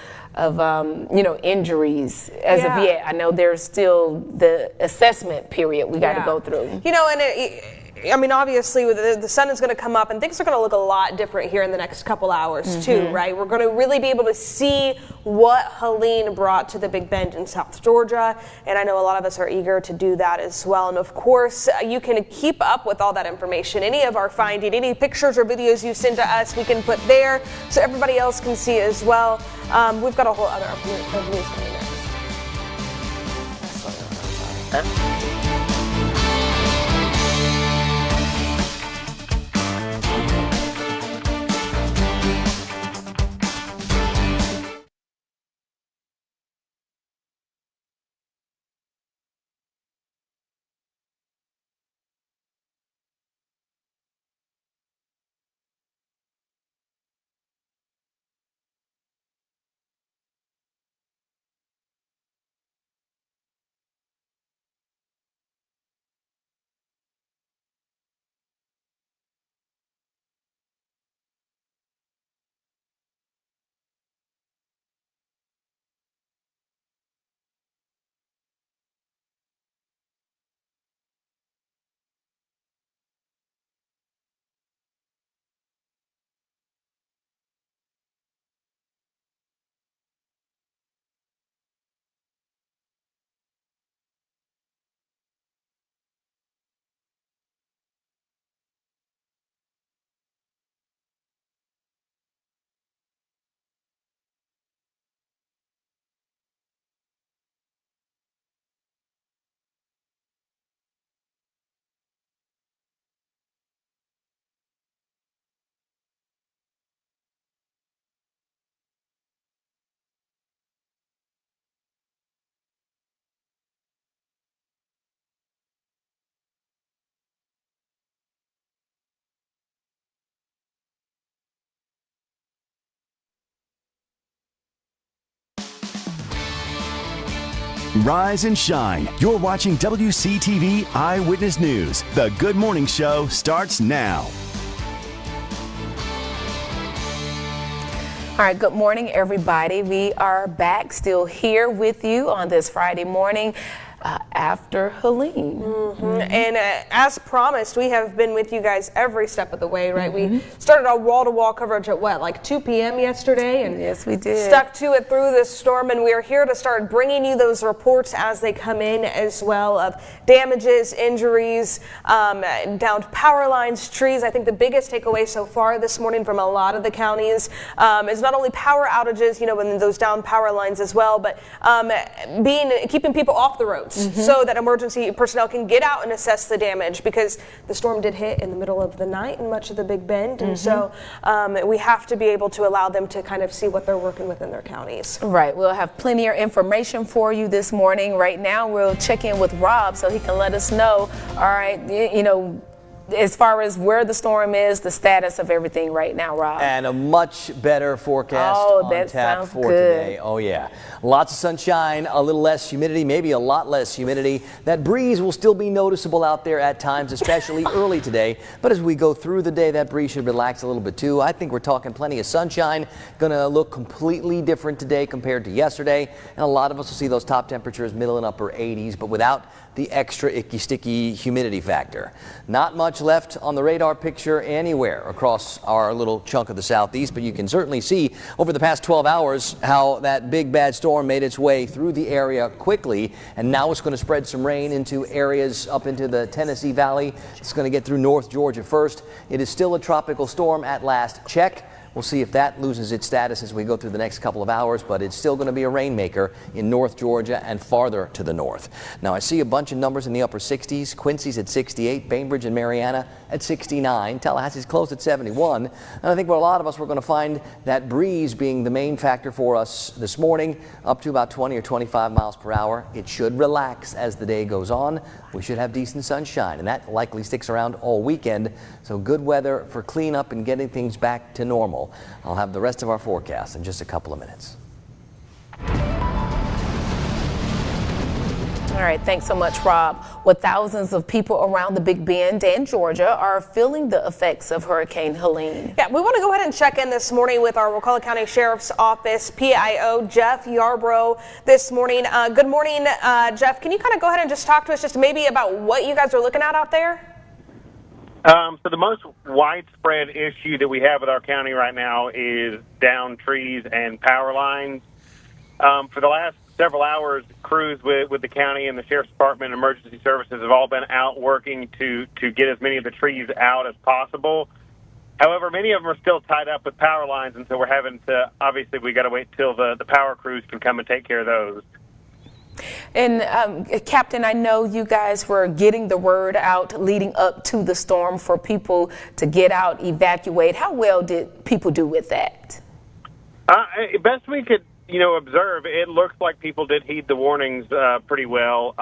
injuries as of yet. I know there's still the assessment period we got to go through. You know, and I mean, obviously, the sun is going to come up, and things are going to look a lot different here in the next couple hours, too, right? We're going to really be able to see what Helene brought to the Big Bend in South Georgia, and I know a lot of us are eager to do that as well. And of course, you can keep up with all that information. Any of our finding, any pictures or videos you send to us, we can put there so everybody else can see as well. We've got a whole other news coming next. Rise and shine. You're watching WCTV Eyewitness News. The Good Morning Show starts now. All right, good morning, everybody. We are back, still here with you on this Friday morning after Helene. And as promised, we have been with you guys every step of the way, right? We started our wall-to-wall coverage at what, like 2 p.m. yesterday? And yes, we did. Stuck to it through this storm, and we are here to start bringing you those reports as they come in as well of damages, injuries, downed power lines, trees. I think the biggest takeaway so far this morning from a lot of the counties is not only power outages, you know, and those downed power lines as well, but keeping people off the roads. So that emergency personnel can get out and assess the damage, because the storm did hit in the middle of the night in much of the Big Bend, and so we have to be able to allow them to kind of see what they're working with in their counties. Right, we'll have plenty of information for you this morning. Right now, we'll check in with Rob so he can let us know, all right, you know, as far as where the storm is, the status of everything right now, Rob. And a much better forecast on tap for today. Oh yeah, lots of sunshine, a little less humidity, maybe a lot less humidity. That breeze will still be noticeable out there at times, especially early today. But as we go through the day, that breeze should relax a little bit too. I think we're talking plenty of sunshine. Going to look completely different today compared to yesterday. And a lot of us will see those top temperatures middle and upper 80s, but without the extra icky, sticky humidity factor. Not much left on the radar picture anywhere across our little chunk of the southeast, but you can certainly see over the past 12 hours how that big bad storm made its way through the area quickly, and now it's going to spread some rain into areas up into the Tennessee Valley. It's going to get through North Georgia first. It is still a tropical storm at last check. We'll see if that loses its status as we go through the next couple of hours, but it's still going to be a rainmaker in North Georgia and farther to the north. Now, I see a bunch of numbers in the upper 60s. Quincy's at 68, Bainbridge and Mariana at 69, Tallahassee's close at 71. And I think for a lot of us, we're going to find that breeze being the main factor for us this morning, up to about 20 or 25 miles per hour. It should relax as the day goes on. We should have decent sunshine, and that likely sticks around all weekend. So good weather for cleanup and getting things back to normal. I'll have the rest of our forecast in just a couple of minutes. All right, thanks so much, Rob. Well, thousands of people around the Big Bend and Georgia are feeling the effects of Hurricane Helene. Yeah, we want to go ahead and check in this morning with our Wakulla County Sheriff's Office PIO, Jeff Yarbrough, this morning. Good morning, Jeff. Can you kind of go ahead and just talk to us just maybe about what you guys are looking at out there? So the most widespread issue that we have with our county right now is downed trees and power lines. For the last several hours, crews with the county and the Sheriff's Department and emergency services have all been out working to get as many of the trees out as possible. However, many of them are still tied up with power lines, and so we're having to, obviously, we got to wait till the power crews can come and take care of those. And Captain, I know you guys were getting the word out leading up to the storm for people to get out, evacuate. How well did people do with that? Best we could, observe, it looks like people did heed the warnings pretty well.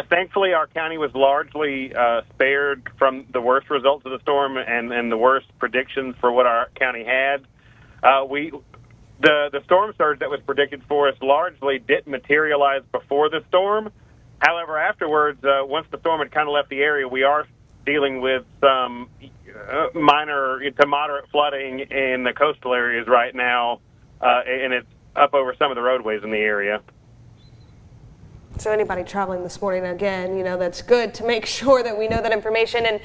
Thankfully, our county was largely spared from the worst results of the storm and the worst predictions for what our county had. The storm surge that was predicted for us largely didn't materialize before the storm. However, afterwards, once the storm had kind of left the area, we are dealing with some minor to moderate flooding in the coastal areas right now, and it's up over some of the roadways in the area. So anybody traveling this morning, again, that's good to make sure that we know that information. And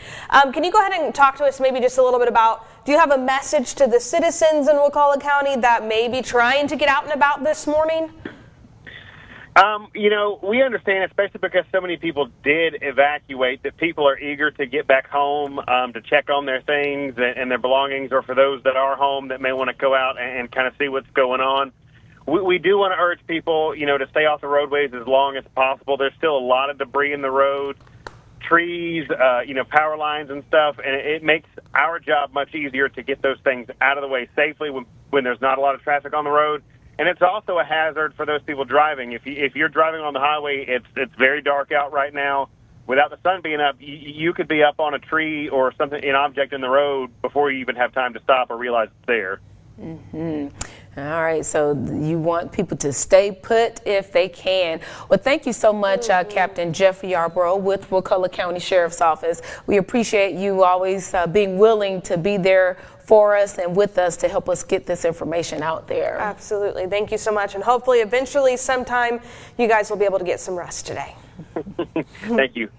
can you go ahead and talk to us maybe just a little bit about, do you have a message to the citizens in Wakulla County that may be trying to get out and about this morning? We understand, especially because so many people did evacuate, that people are eager to get back home to check on their things and their belongings, or for those that are home that may want to go out and kind of see what's going on. We do want to urge people, to stay off the roadways as long as possible. There's still a lot of debris in the road, trees, power lines and stuff, and it makes our job much easier to get those things out of the way safely when there's not a lot of traffic on the road. And it's also a hazard for those people driving. If you're driving on the highway, it's very dark out right now. Without the sun being up, you could be up on a tree or an object in the road before you even have time to stop or realize it's there. Mm-hmm. All right, so you want people to stay put if they can. Well, thank you so much, Captain Jeff Yarbrough with Wakulla County Sheriff's Office. We appreciate you always being willing to be there for us and with us to help us get this information out there. Absolutely. Thank you so much. And hopefully, eventually, sometime, you guys will be able to get some rest today. Thank you.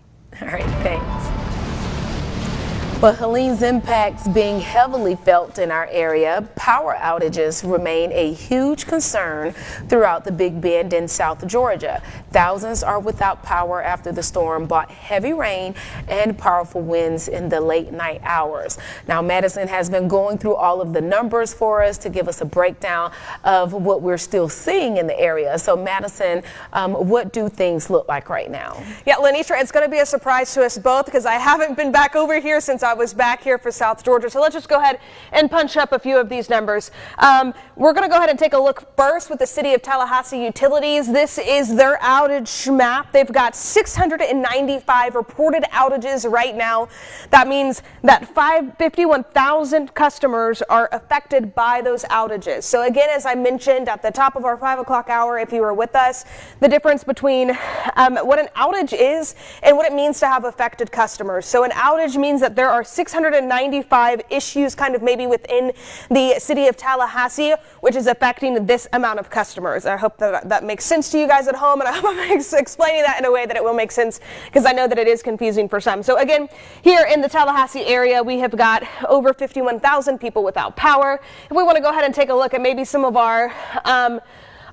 All right, thanks. But Helene's impacts being heavily felt in our area, power outages remain a huge concern throughout the Big Bend in South Georgia. Thousands are without power after the storm brought heavy rain and powerful winds in the late night hours. Now, Madison has been going through all of the numbers for us to give us a breakdown of what we're still seeing in the area. So, Madison, what do things look like right now? Yeah, Lenitra, it's going to be a surprise to us both because I haven't been back over here since I was back here for South Georgia. So let's just go ahead and punch up a few of these numbers. We're going to go ahead and take a look first with the City of Tallahassee Utilities. This is their outage map. They've got 695 reported outages right now. That means that 51,000 customers are affected by those outages. So again, as I mentioned at the top of our 5 o'clock hour, if you were with us, the difference between what an outage is and what it means to have affected customers. So an outage means that there are 695 issues kind of maybe within the City of Tallahassee, which is affecting this amount of customers. I hope that makes sense to you guys at home, and I hope I'm explaining that in a way that it will make sense because I know that it is confusing for some. So again, here in the Tallahassee area, we have got over 51,000 people without power. If we want to go ahead and take a look at maybe some of our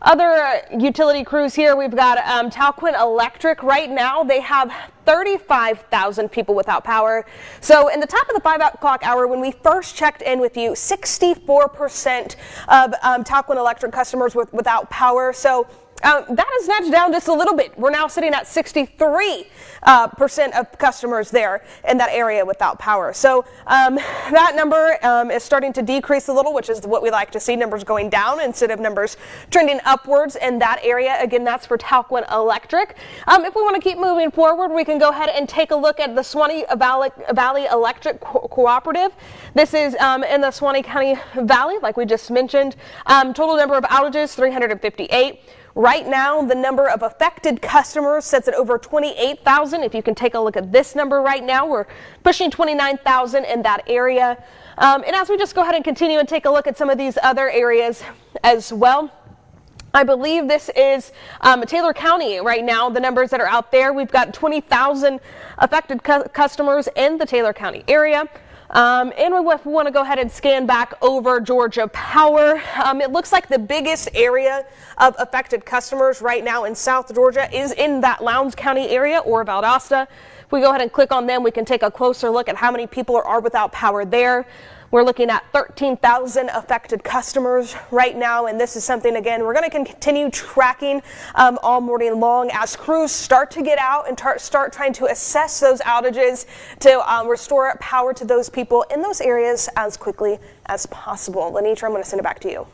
other utility crews here, we've got Talquin Electric. Right now, they have 35,000 people without power. So in the top of the 5 o'clock hour, when we first checked in with you, 64% of Talquin Electric customers without power. So that has nudged down just a little bit. We're now sitting at 63% of customers there in that area without power. So that number is starting to decrease a little, which is what we like to see, numbers going down instead of numbers trending upwards in that area. Again, that's for Talquin Electric. If we want to keep moving forward, we can go ahead and take a look at the Suwannee Valley Electric Cooperative. This is in the Suwannee County Valley, like we just mentioned. Total number of outages, 358. Right now, the number of affected customers sits at over 28,000. If you can take a look at this number right now, we're pushing 29,000 in that area. And as we just go ahead and continue and take a look at some of these other areas as well, I believe this is Taylor County right now, the numbers that are out there. We've got 20,000 affected customers in the Taylor County area. And we want to go ahead and scan back over Georgia Power. It looks like the biggest area of affected customers right now in South Georgia is in that Lowndes County area or Valdosta. If we go ahead and click on them, we can take a closer look at how many people are without power there. We're looking at 13,000 affected customers right now, and this is something, again, we're going to continue tracking all morning long as crews start to get out and start trying to assess those outages to restore power to those people in those areas as quickly as possible. Lenitra, I'm going to send it back to you.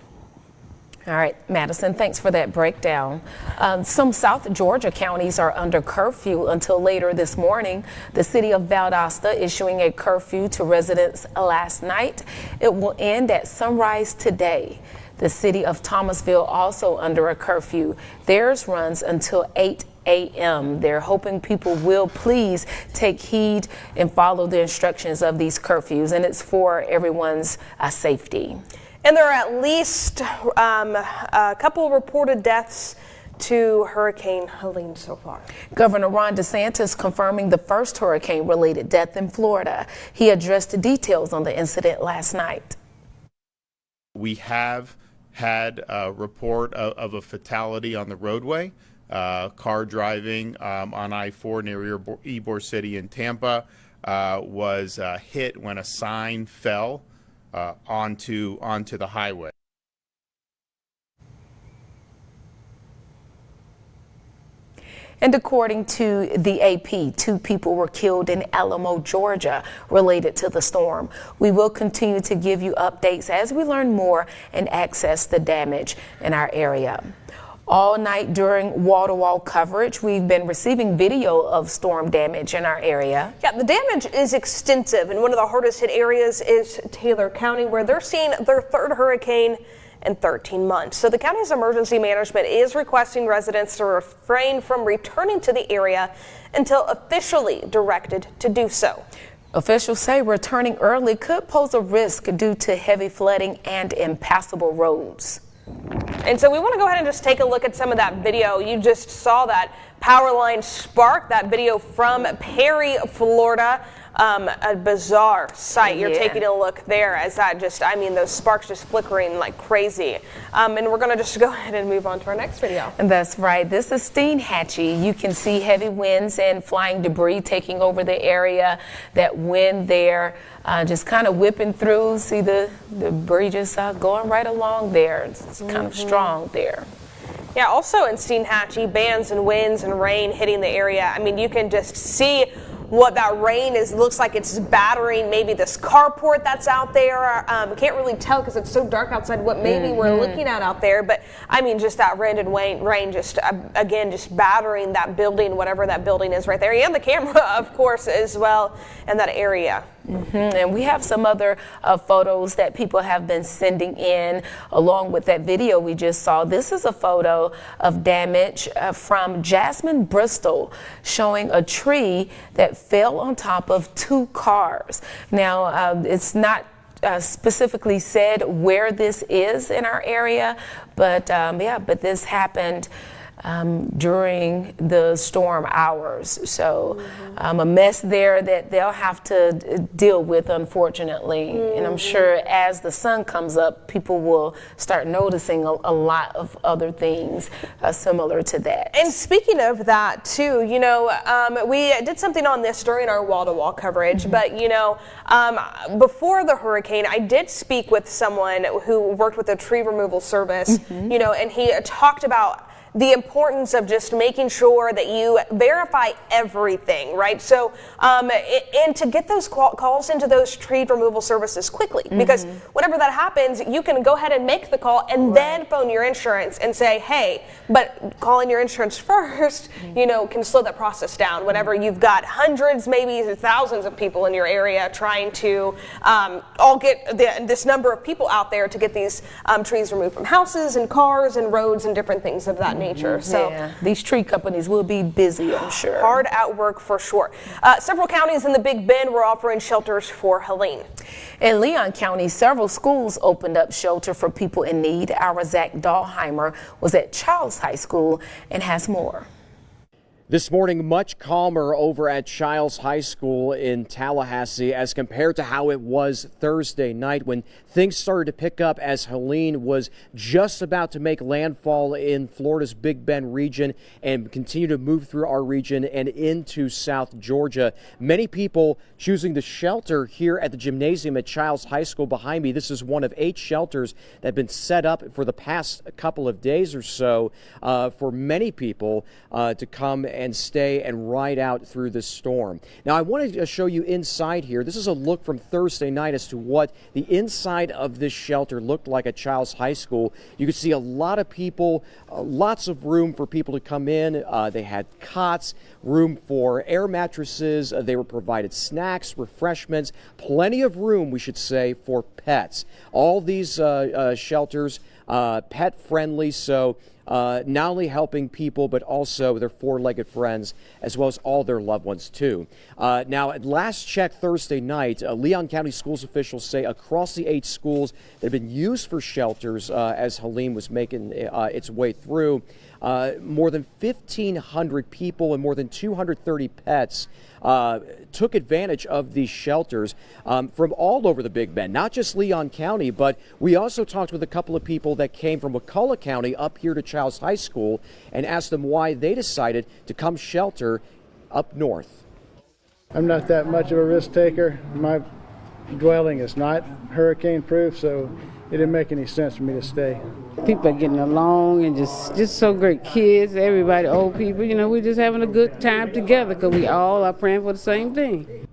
All right, Madison, thanks for that breakdown. Some South Georgia counties are under curfew until later this morning. The city of Valdosta issuing a curfew to residents last night. It will end at sunrise today. The city of Thomasville also under a curfew. Theirs runs until 8 a.m. They're hoping people will please take heed and follow the instructions of these curfews, and it's for everyone's safety. And there are at least a couple reported deaths to Hurricane Helene so far. Governor Ron DeSantis confirming the first hurricane-related death in Florida. He addressed the details on the incident last night. We have had a report of a fatality on the roadway. Car driving on I-4 near Ybor City in Tampa was hit when a sign fell onto the highway. And according to the AP, 2 people were killed in Alamo, Georgia, related to the storm. We will continue to give you updates as we learn more and access the damage in our area. All night during wall-to-wall coverage, we've been receiving video of storm damage in our area. Yeah, the damage is extensive, and one of the hardest hit areas is Taylor County, where they're seeing their third hurricane in 13 months. So the county's emergency management is requesting residents to refrain from returning to the area until officially directed to do so. Officials say returning early could pose a risk due to heavy flooding and impassable roads. And so we want to go ahead and just take a look at some of that video. You just saw that power line spark, that video from Perry, Florida. A bizarre sight. You're taking a look there as that just, I mean, those sparks just flickering like crazy. And we're going to just go ahead and move on to our next video. And that's right. This is Steinhatchee. You can see heavy winds and flying debris taking over the area. That wind there just kind of whipping through. See the debris just going right along there. It's kind of strong there. Yeah, also in Steinhatchee, bands and winds and rain hitting the area. I mean, you can just see what that rain is. Looks like it's battering maybe this carport that's out there. Can't really tell because it's so dark outside what maybe we're looking at out there. But I mean, just that wind and rain just again just battering that building, whatever that building is right there, and the camera, of course, as well in that area. And we have some other photos that people have been sending in along with that video we just saw. This is a photo of damage from Jasmine, Bristol, showing a tree that fell on top of 2 cars. Now, it's not specifically said where this is in our area, but but this happened during the storm hours. So a mess there that they'll have to deal with, unfortunately. And I'm sure as the sun comes up, people will start noticing a lot of other things similar to that. And speaking of that too, you know, we did something on this during our wall-to-wall coverage, but you know, before the hurricane, I did speak with someone who worked with a tree removal service, you know, and he talked about the importance of just making sure that you verify everything, right? So, and to get those calls into those tree removal services quickly, because whenever that happens, you can go ahead and make the call and then phone your insurance and say, hey, but calling your insurance first, you know, can slow that process down. Whenever you've got hundreds, maybe thousands of people in your area trying to all get this number of people out there to get these trees removed from houses and cars and roads and different things of that nature. So yeah, these tree companies will be busy, I'm sure. Hard at work for sure. Several counties in the Big Bend were offering shelters for Helene. In Leon County, several schools opened up shelter for people in need. Our Zach Dahlheimer was at Childs High School and has more. This morning, much calmer over at Childs High School in Tallahassee as compared to how it was Thursday night when things started to pick up as Helene was just about to make landfall in Florida's Big Bend region and continue to move through our region and into South Georgia. Many people choosing to shelter here at the gymnasium at Childs High School behind me. This is one of 8 shelters that have been set up for the past couple of days or so for many people to come and stay and ride out through this storm. Now, I wanted to show you inside here. This is a look from Thursday night as to what the inside of this shelter looked like at Childs High School. You could see a lot of people, lots of room for people to come in. They had cots, room for air mattresses. They were provided snacks, refreshments, plenty of room, we should say, for pets. All these shelters pet friendly, so not only helping people, but also their 4-legged friends, as well as all their loved ones, too. Now, at last check Thursday night, Leon County schools officials say across the 8 schools that have been used for shelters as Helene was making its way through, more than 1,500 people and more than 230 pets took advantage of these shelters from all over the Big Bend, not just Leon County, but we also talked with a couple of people that came from McCullough County up here to Childs High School and asked them why they decided to come shelter up north. I'm not that much of a risk taker. My dwelling is not hurricane proof, so it didn't make any sense for me to stay. People are getting along and just so great. Kids, everybody, old people, we're just having a good time together because we all are praying for the same thing.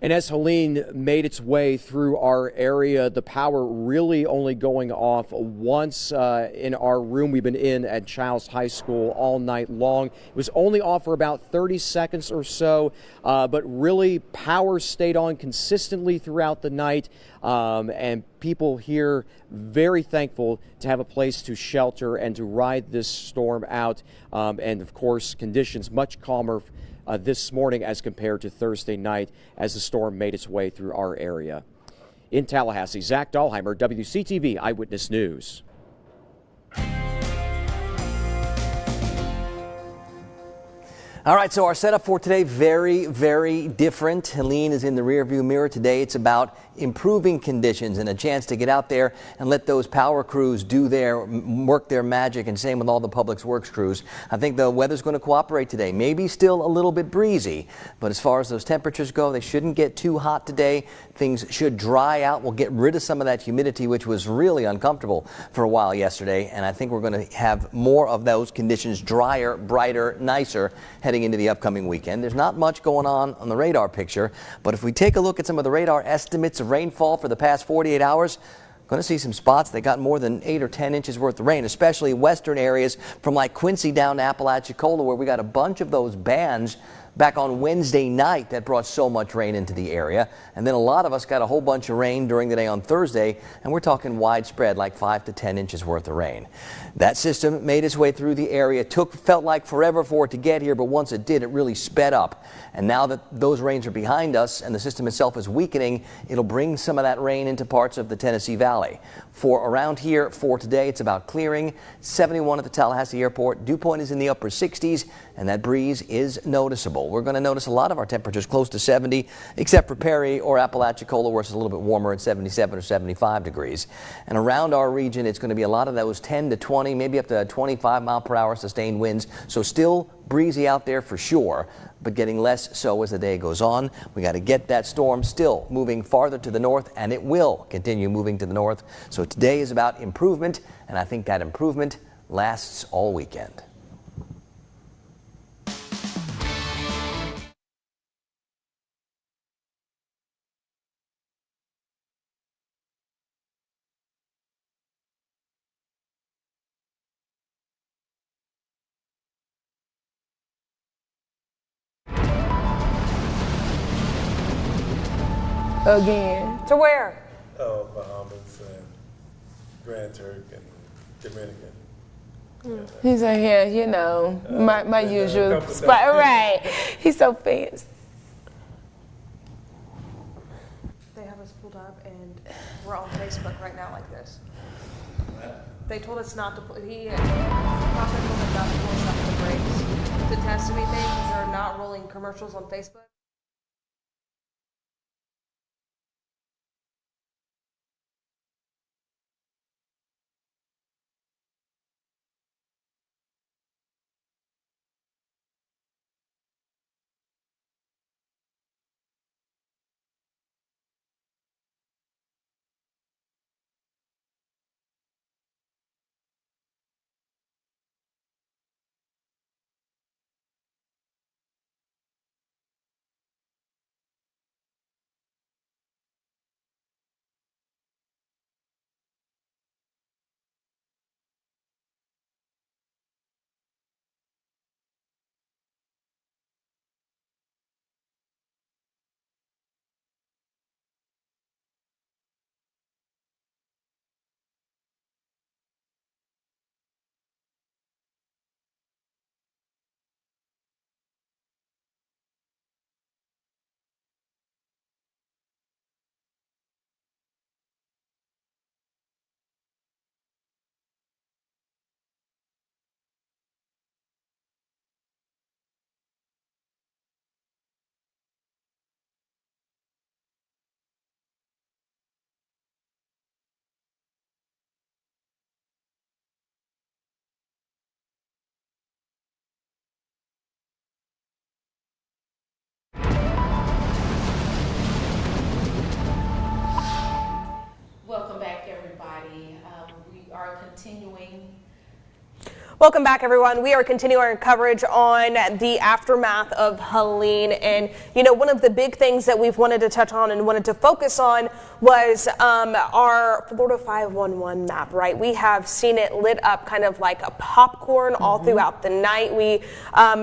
And as Helene made its way through our area, the power really only going off once in our room we've been in at Childs High School all night long. It was only off for about 30 seconds or so, but really power stayed on consistently throughout the night. And people here very thankful to have a place to shelter and to ride this storm out. And of course, conditions much calmer this morning as compared to Thursday night as the storm made its way through our area. In Tallahassee, Zach Dahlheimer, WCTV Eyewitness News. All right, so our setup for today, very, very different. Helene is in the rearview mirror today. It's about improving conditions and a chance to get out there and let those power crews work their magic, and same with all the public works crews. I think the weather's going to cooperate today. Maybe still a little bit breezy, but as far as those temperatures go, they shouldn't get too hot today. Things should dry out. We'll get rid of some of that humidity, which was really uncomfortable for a while yesterday, and I think we're going to have more of those conditions, drier, brighter, nicer, heading into the upcoming weekend. There's not much going on the radar picture, but if we take a look at some of the radar estimates of rainfall for the past 48 hours, going to see some spots that got more than 8 or 10 inches worth of rain, especially western areas from like Quincy down to Apalachicola, where we got a bunch of those bands back on Wednesday night that brought so much rain into the area. And then a lot of us got a whole bunch of rain during the day on Thursday, and we're talking widespread, like 5 to 10 inches worth of rain. That system made its way through the area. Felt like forever for it to get here, but once it did, it really sped up. And now that those rains are behind us and the system itself is weakening, it'll bring some of that rain into parts of the Tennessee Valley. For around here for today, it's about clearing. 71 at the Tallahassee airport. Dew point is in the upper 60s, and that breeze is noticeable. We're going to notice a lot of our temperatures close to 70, except for Perry or Apalachicola, where it's a little bit warmer at 77 or 75 degrees. And around our region, it's going to be a lot of those 10 to 20, maybe up to 25 mile per hour sustained winds. So still breezy out there for sure, but getting less so as the day goes on. We got to get that storm still moving farther to the north, and it will continue moving to the north. So today is about improvement, and I think that improvement lasts all weekend. Again. To where? Oh, Bahamas and Grand Turk and Dominican. He's right here, you know, my usual spot. Right. He's so fancy. They have us pulled up and we're on Facebook right now like this. They told us not to put, Prophet told them not to pull us up the brakes to test anything because they're not rolling commercials on Facebook. Welcome back, everybody. We are continuing. Welcome back, everyone. We are continuing our coverage on the aftermath of Helene. And, you know, one of the big things that we've wanted to touch on and wanted to focus on was our Florida 511 map, right? We have seen it lit up kind of like a popcorn all throughout the night. We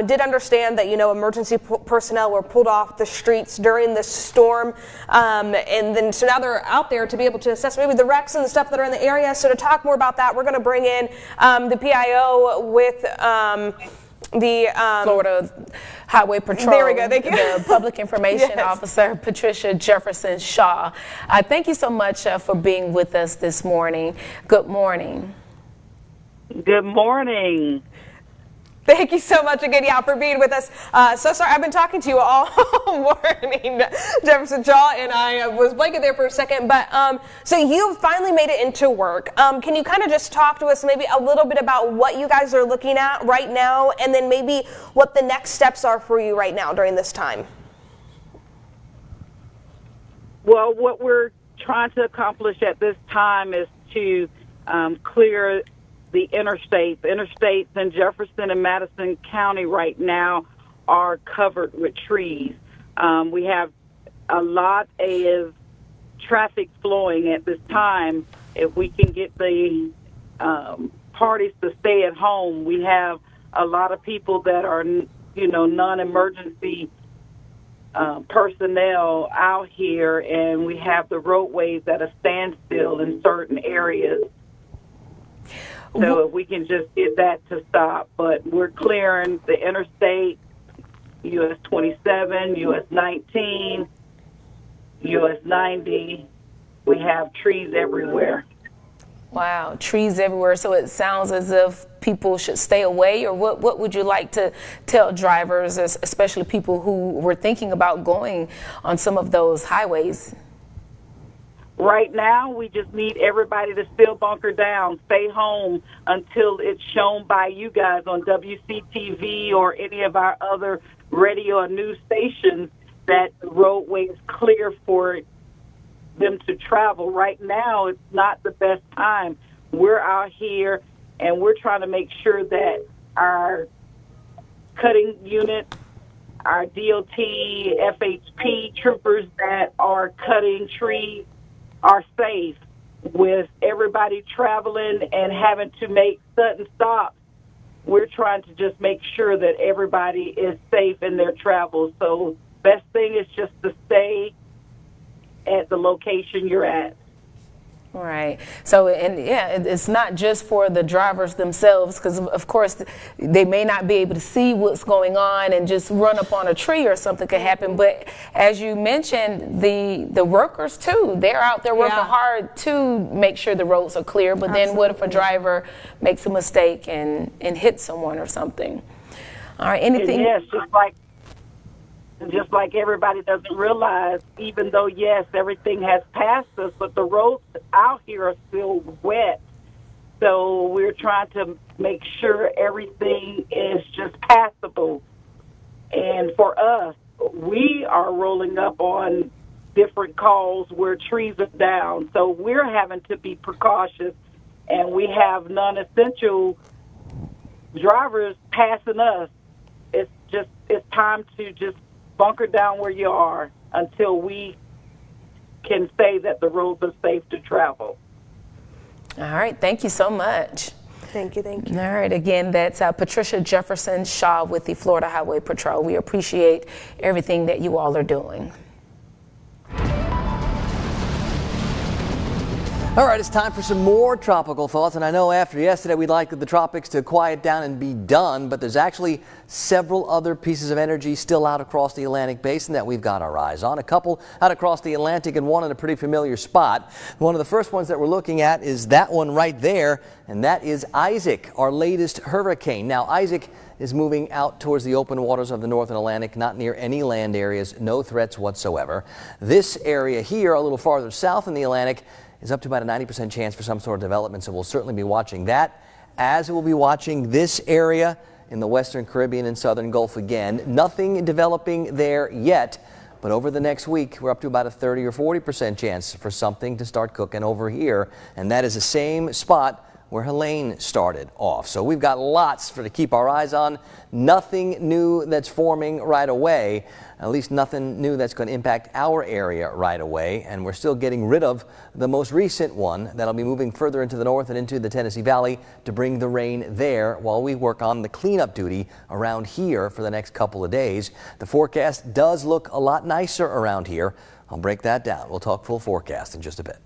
did understand that, you know, emergency personnel were pulled off the streets during the storm. And then so now they're out there to be able to assess maybe the wrecks and the stuff that are in the area. So to talk more about that, we're going to bring in the PIO with the Florida Highway Patrol. There we go. Thank you. The Public Information Officer, Patricia Jefferson Shaw. Thank you so much for being with us this morning. Good morning. Good morning. Thank you so much again, for being with us. So sorry, I've been talking to you all morning, Jefferson Shaw, and I was blanking there for a second. But so you finally made it into work. Can you kind of just talk to us maybe a little bit about what you guys are looking at right now, and then maybe what the next steps are for you right now during this time? Well, what we're trying to accomplish at this time is to clear the interstates. Interstates in Jefferson and Madison County right now are covered with trees. We have a lot of traffic flowing at this time. If we can get the parties to stay at home, we have a lot of people that are, you know, non-emergency personnel out here, and we have the roadways at a standstill in certain areas. So if we can just get that to stop. But we're clearing the interstate, US 27, US 19, US 90. We have trees everywhere. Wow, trees everywhere. So it sounds as if people should stay away, or what would you like to tell drivers, especially people who were thinking about going on some of those highways? Right now, we just need everybody to still bunker down, stay home until it's shown by you guys on WCTV or any of our other radio or news stations that the roadway is clear for them to travel. Right now, it's not the best time. We're out here, and we're trying to make sure that our cutting units, our DOT, FHP troopers that are cutting trees are safe. With everybody traveling and having to make sudden stops, we're trying to just make sure that everybody is safe in their travels. So best thing is just to stay at the location you're at. Right. So, and yeah, it's not just for the drivers themselves, because of course they may not be able to see what's going on and just run up on a tree or something could happen. But as you mentioned, the workers too, they're out there working hard to make sure the roads are clear. But then what if a driver makes a mistake and hits someone or something? All right. Anything? Yes, just like everybody doesn't realize, even though, yes, everything has passed us, but the roads out here are still wet. So we're trying to make sure everything is just passable. And for us, we are rolling up on different calls where trees are down. So we're having to be precautious, and we have non-essential drivers passing us. It's time to just bunker down where you are until we can say that the roads are safe to travel. All right. Thank you so much. Thank you. Thank you. All right. Again, that's Patricia Jefferson Shaw with the Florida Highway Patrol. We appreciate everything that you all are doing. All right, it's time for some more tropical thoughts. And I know after yesterday, we'd like the tropics to quiet down and be done, but there's actually several other pieces of energy still out across the Atlantic basin that we've got our eyes on. A couple out across the Atlantic and one in a pretty familiar spot. One of the first ones that we're looking at is that one right there, and that is Isaac, our latest hurricane. Now, Isaac is moving out towards the open waters of the northern Atlantic, not near any land areas, no threats whatsoever. This area here, a little farther south in the Atlantic, is up to about a 90% chance for some sort of development, so we'll certainly be watching that, as we'll be watching this area in the western Caribbean and southern Gulf again. Nothing developing there yet, but over the next week, we're up to about a 30 or 40% chance for something to start cooking over here, and that is the same spot where Helene started off. So we've got lots to keep our eyes on. Nothing new that's forming right away, at least nothing new that's going to impact our area right away. And we're still getting rid of the most recent one that'll be moving further into the north and into the Tennessee Valley to bring the rain there while we work on the cleanup duty around here for the next couple of days. The forecast does look a lot nicer around here. I'll break that down. We'll talk full forecast in just a bit.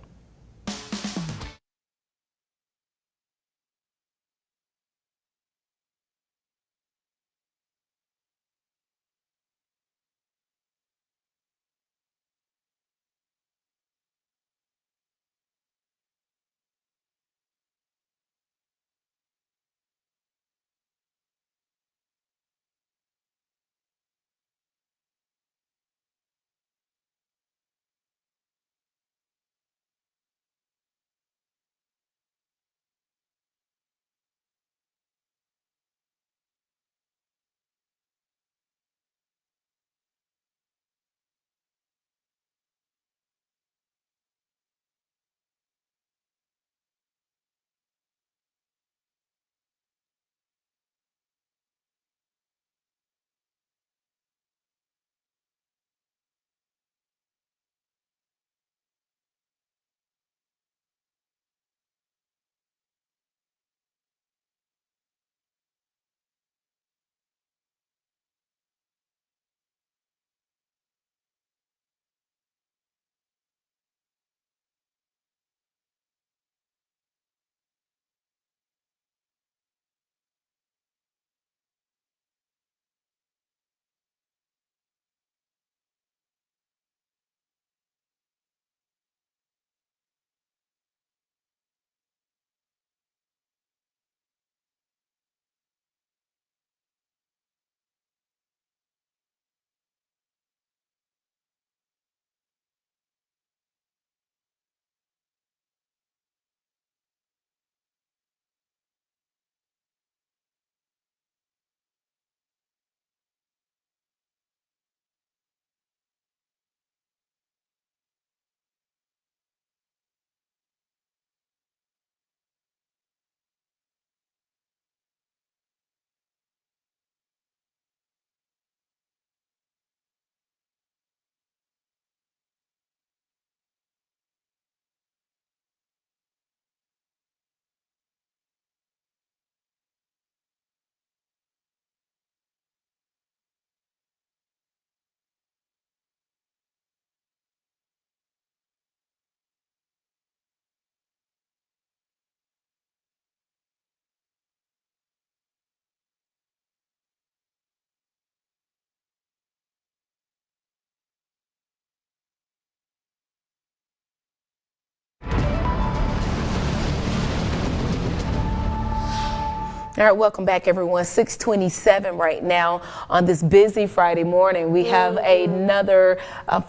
All right, welcome back, everyone. 6:27 right now on this busy Friday morning. We have another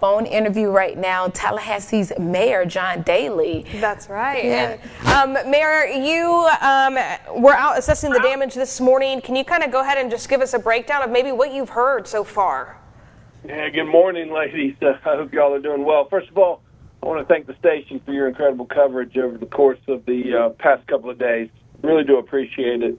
phone interview right now. Tallahassee's Mayor John Daly. That's right. Yeah. And, Mayor, you were out assessing the damage this morning. Can you kind of go ahead and just give us a breakdown of maybe what you've heard so far? Yeah, good morning, ladies. I hope y'all are doing well. First of all, I want to thank the station for your incredible coverage over the course of the past couple of days. Really do appreciate it.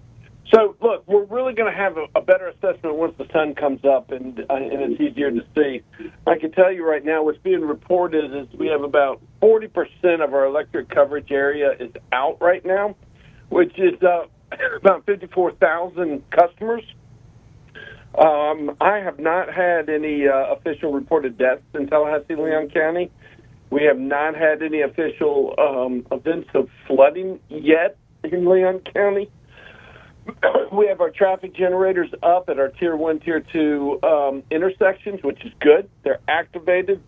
So, look, we're really going to have a better assessment once the sun comes up and it's easier to see. I can tell you right now what's being reported is we have about 40% of our electric coverage area is out right now, which is about 54,000 customers. I have not had any official reported deaths in Tallahassee, Leon County. We have not had any official events of flooding yet in Leon County. We have our traffic generators up at our Tier 1, Tier 2 intersections, which is good. They're activated.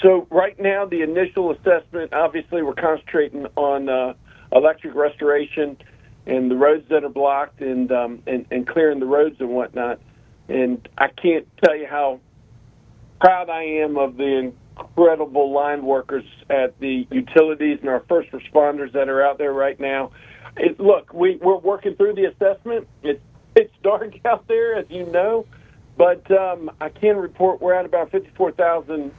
So right now, the initial assessment, obviously, we're concentrating on electric restoration and the roads that are blocked and clearing the roads and whatnot. And I can't tell you how proud I am of the incredible line workers at the utilities and our first responders that are out there right now. Look, we're working through the assessment. It's dark out there, as you know, but I can report we're at about 54,000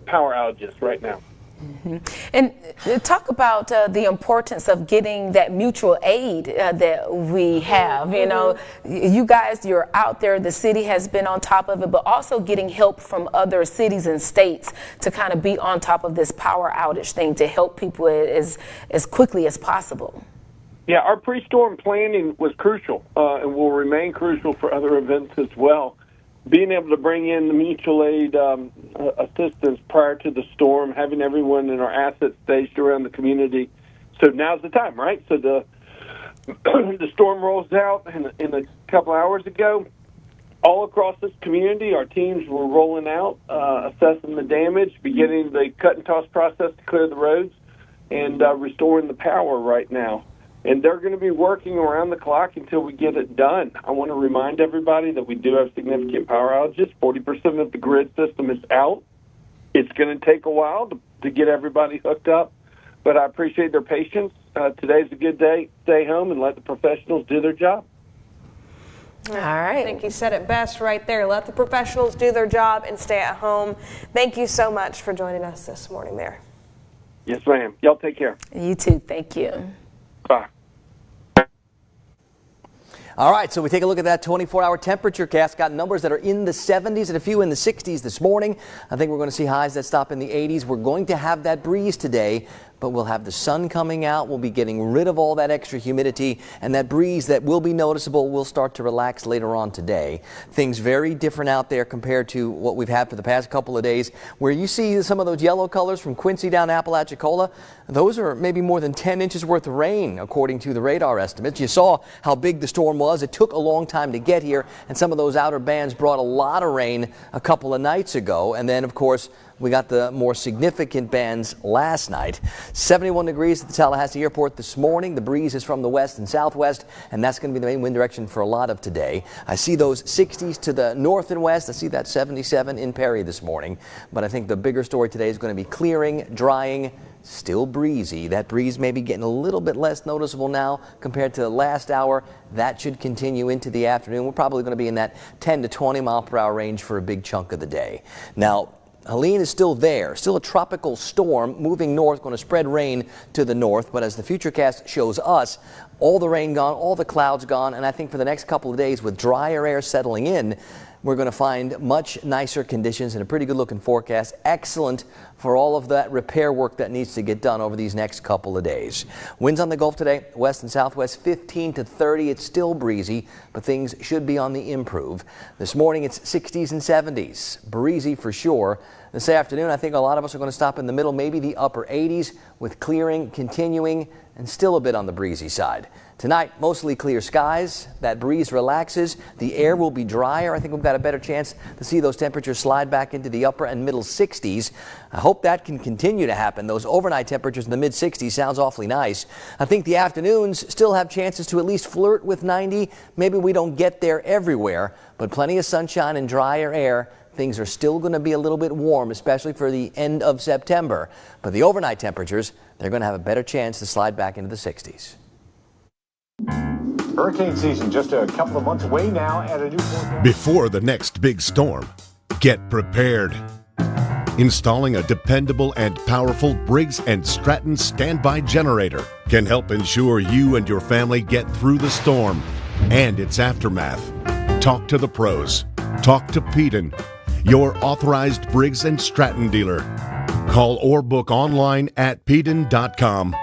power outages right now. Mm-hmm. And talk about the importance of getting that mutual aid that we have. You know, you guys, you're out there, the city has been on top of it, but also getting help from other cities and states to kind of be on top of this power outage thing to help people as quickly as possible. Yeah, our pre-storm planning was crucial and will remain crucial for other events as well. Being able to bring in the mutual aid assistance prior to the storm, having everyone in our assets staged around the community. So now's the time, right? So the storm rolls out in a couple hours ago. All across this community, our teams were rolling out, assessing the damage, beginning the cut and toss process to clear the roads, and restoring the power right now. And they're going to be working around the clock until we get it done. I want to remind everybody that we do have significant power outages. 40% of the grid system is out. It's going to take a while to get everybody hooked up, but I appreciate their patience. Today's a good day. Stay home and let the professionals do their job. All right. I think you said it best right there. Let the professionals do their job and stay at home. Thank you so much for joining us this morning, Mayor. Yes, ma'am. Y'all take care. You too. Thank you. Bye. All right, so we take a look at that 24-hour temperature cast. Got numbers that are in the 70s and a few in the 60s this morning. I think we're going to see highs that stop in the 80s. We're going to have that breeze today, but we'll have the sun coming out. We'll be getting rid of all that extra humidity, and that breeze that will be noticeable will start to relax later on today. Things very different out there compared to what we've had for the past couple of days, where you see some of those yellow colors from Quincy down to Apalachicola. Those are maybe more than 10 inches worth of rain, according to the radar estimates. You saw how big the storm was. It took a long time to get here, and some of those outer bands brought a lot of rain a couple of nights ago. And then, of course, we got the more significant bands last night. 71 degrees at the Tallahassee airport this morning. The breeze is from the west and southwest, and that's going to be the main wind direction for a lot of today. I see those 60s to the north and west. I see that 77 in Perry this morning. But I think the bigger story today is going to be clearing, drying, still breezy. That breeze may be getting a little bit less noticeable now compared to the last hour. That should continue into the afternoon. We're probably going to be in that 10 to 20 mile per hour range for a big chunk of the day. Now, Helene is still there, still a tropical storm moving north, going to spread rain to the north. But as the futurecast shows us, all the rain gone, all the clouds gone. And I think for the next couple of days, with drier air settling in, we're going to find much nicer conditions and a pretty good looking forecast. Excellent for all of that repair work that needs to get done over these next couple of days. Winds on the Gulf today, west and southwest 15 to 30. It's still breezy, but things should be on the improve. This morning it's 60s and 70s. Breezy for sure. This afternoon, I think a lot of us are going to stop in the middle, maybe the upper 80s, with clearing continuing and still a bit on the breezy side. Tonight, mostly clear skies. That breeze relaxes. The air will be drier. I think we've got a better chance to see those temperatures slide back into the upper and middle 60s. I hope that can continue to happen. Those overnight temperatures in the mid 60s sounds awfully nice. I think the afternoons still have chances to at least flirt with 90. Maybe we don't get there everywhere, but plenty of sunshine and drier air. Things are still going to be a little bit warm, especially for the end of September. But the overnight temperatures, they're going to have a better chance to slide back into the 60s. Hurricane season just a couple of months away now at a new forecast. Before the next big storm, get prepared. Installing a dependable and powerful Briggs & Stratton standby generator can help ensure you and your family get through the storm and its aftermath. Talk to the pros. Talk to Peden, your authorized Briggs & Stratton dealer. Call or book online at peden.com.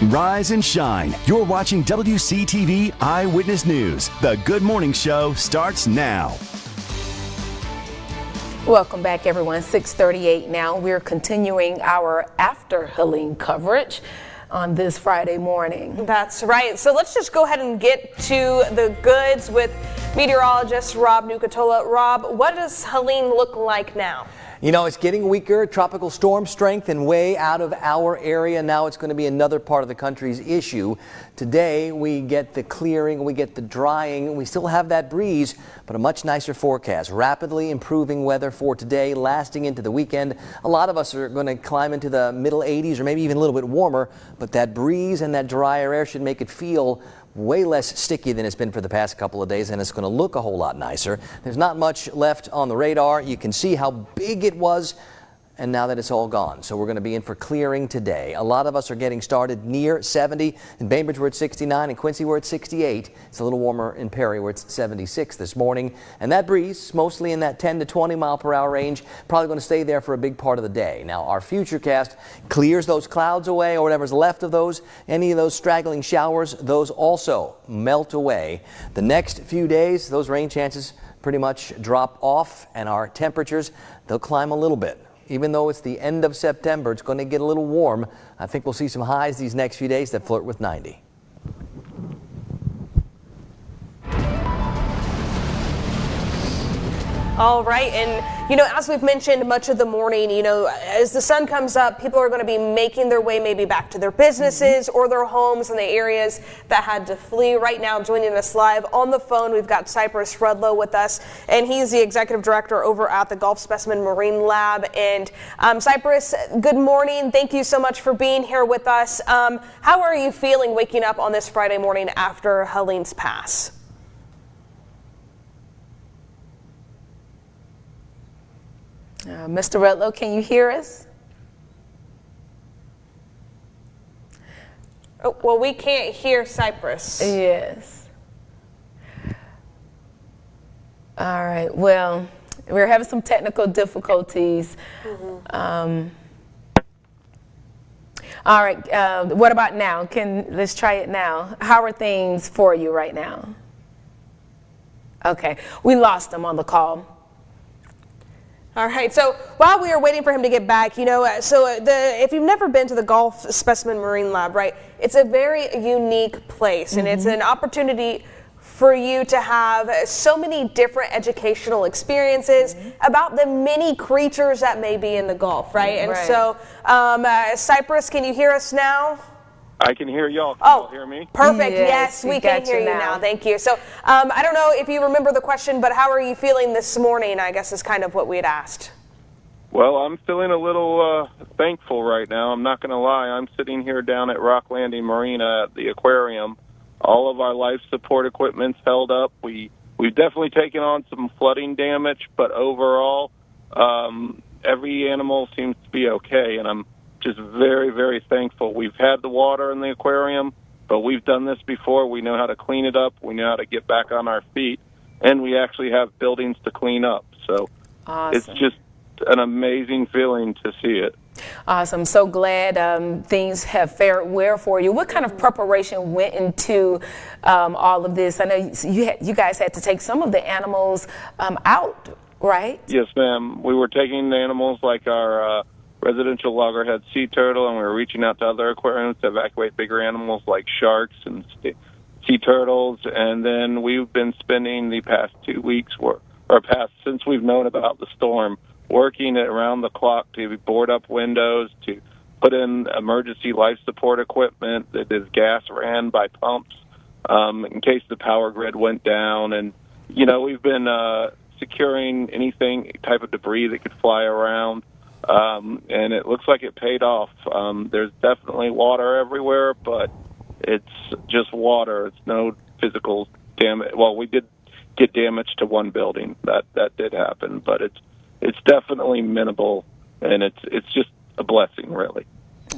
Rise and shine. You're watching WCTV Eyewitness News. The Good Morning Show starts now. Welcome back, everyone. 6:38 now. We're continuing our After Helene coverage on this Friday morning. That's right. So let's just go ahead and get to the goods with meteorologist Rob Nucatola. Rob, what does Helene look like now? You know, it's getting weaker, tropical storm strength, and way out of our area. Now it's going to be another part of the country's issue. Today, we get the clearing, we get the drying. We still have that breeze, but a much nicer forecast. Rapidly improving weather for today, lasting into the weekend. A lot of us are going to climb into the middle 80s or maybe even a little bit warmer, but that breeze and that drier air should make it feel way less sticky than it's been for the past couple of days, and it's going to look a whole lot nicer. There's not much left on the radar. You can see how big it was, and now that it's all gone. So we're going to be in for clearing today. A lot of us are getting started near 70. In Bainbridge, we're at 69. In Quincy, we're at 68. It's a little warmer in Perry, where it's 76 this morning. And that breeze, mostly in that 10 to 20 mile per hour range, probably going to stay there for a big part of the day. Now, our futurecast clears those clouds away, or whatever's left of those. Any of those straggling showers, those also melt away. The next few days, those rain chances pretty much drop off, and our temperatures, they'll climb a little bit. Even though it's the end of September, it's going to get a little warm. I think we'll see some highs these next few days that flirt with 90. All right, and as we've mentioned much of the morning, as the sun comes up, people are going to be making their way maybe back to their businesses or their homes in the areas that had to flee. Right now, joining us live on the phone, we've got Cypress Rudlow with us, and he's the executive director over at the Gulf Specimen Marine Lab. And Cypress, good morning. Thank you so much for being here with us. How are you feeling waking up on this Friday morning after Helene's pass? Mr. Rudlow, can you hear us? Oh, well, we can't hear Cypress. Yes. All right. Well, we're having some technical difficulties. All right. What about now? Let's try it now. How are things for you right now? Okay. We lost him on the call. All right, so while we are waiting for him to get back, if you've never been to the Gulf Specimen Marine Lab, right, it's a very unique place, and it's an opportunity for you to have so many different educational experiences about the many creatures that may be in the Gulf, right? And so, Cypress, can you hear us now? I can hear y'all. Can y'all hear me? Perfect. Yes, we can hear you now. Thank you. So I don't know if you remember the question, but how are you feeling this morning, I guess is kind of what we had asked. Well, I'm feeling a little thankful right now. I'm not going to lie. I'm sitting here down at Rock Landing Marina at the aquarium. All of our life support equipment's held up. We've definitely taken on some flooding damage, but overall, every animal seems to be okay, and I'm just very, very thankful. We've had the water in the aquarium, but we've done this before. We know how to clean it up. We know how to get back on our feet, and we actually have buildings to clean up. So It's just an amazing feeling to see it. Awesome. So glad things have fared well for you. What kind of preparation went into all of this? I know you guys had to take some of the animals out, right? Yes, ma'am. We were taking the animals like our residential loggerhead sea turtle, and we were reaching out to other aquariums to evacuate bigger animals like sharks and sea turtles. And then we've been spending the past 2 weeks, since we've known about the storm, working around the clock to board up windows, to put in emergency life support equipment that is gas ran by pumps in case the power grid went down. And, we've been securing anything type of debris that could fly around. And it looks like it paid off. There's definitely water everywhere, but it's just water. It's no physical damage. Well, we did get damage to one building. That did happen, but it's definitely minimal, and it's just a blessing, really.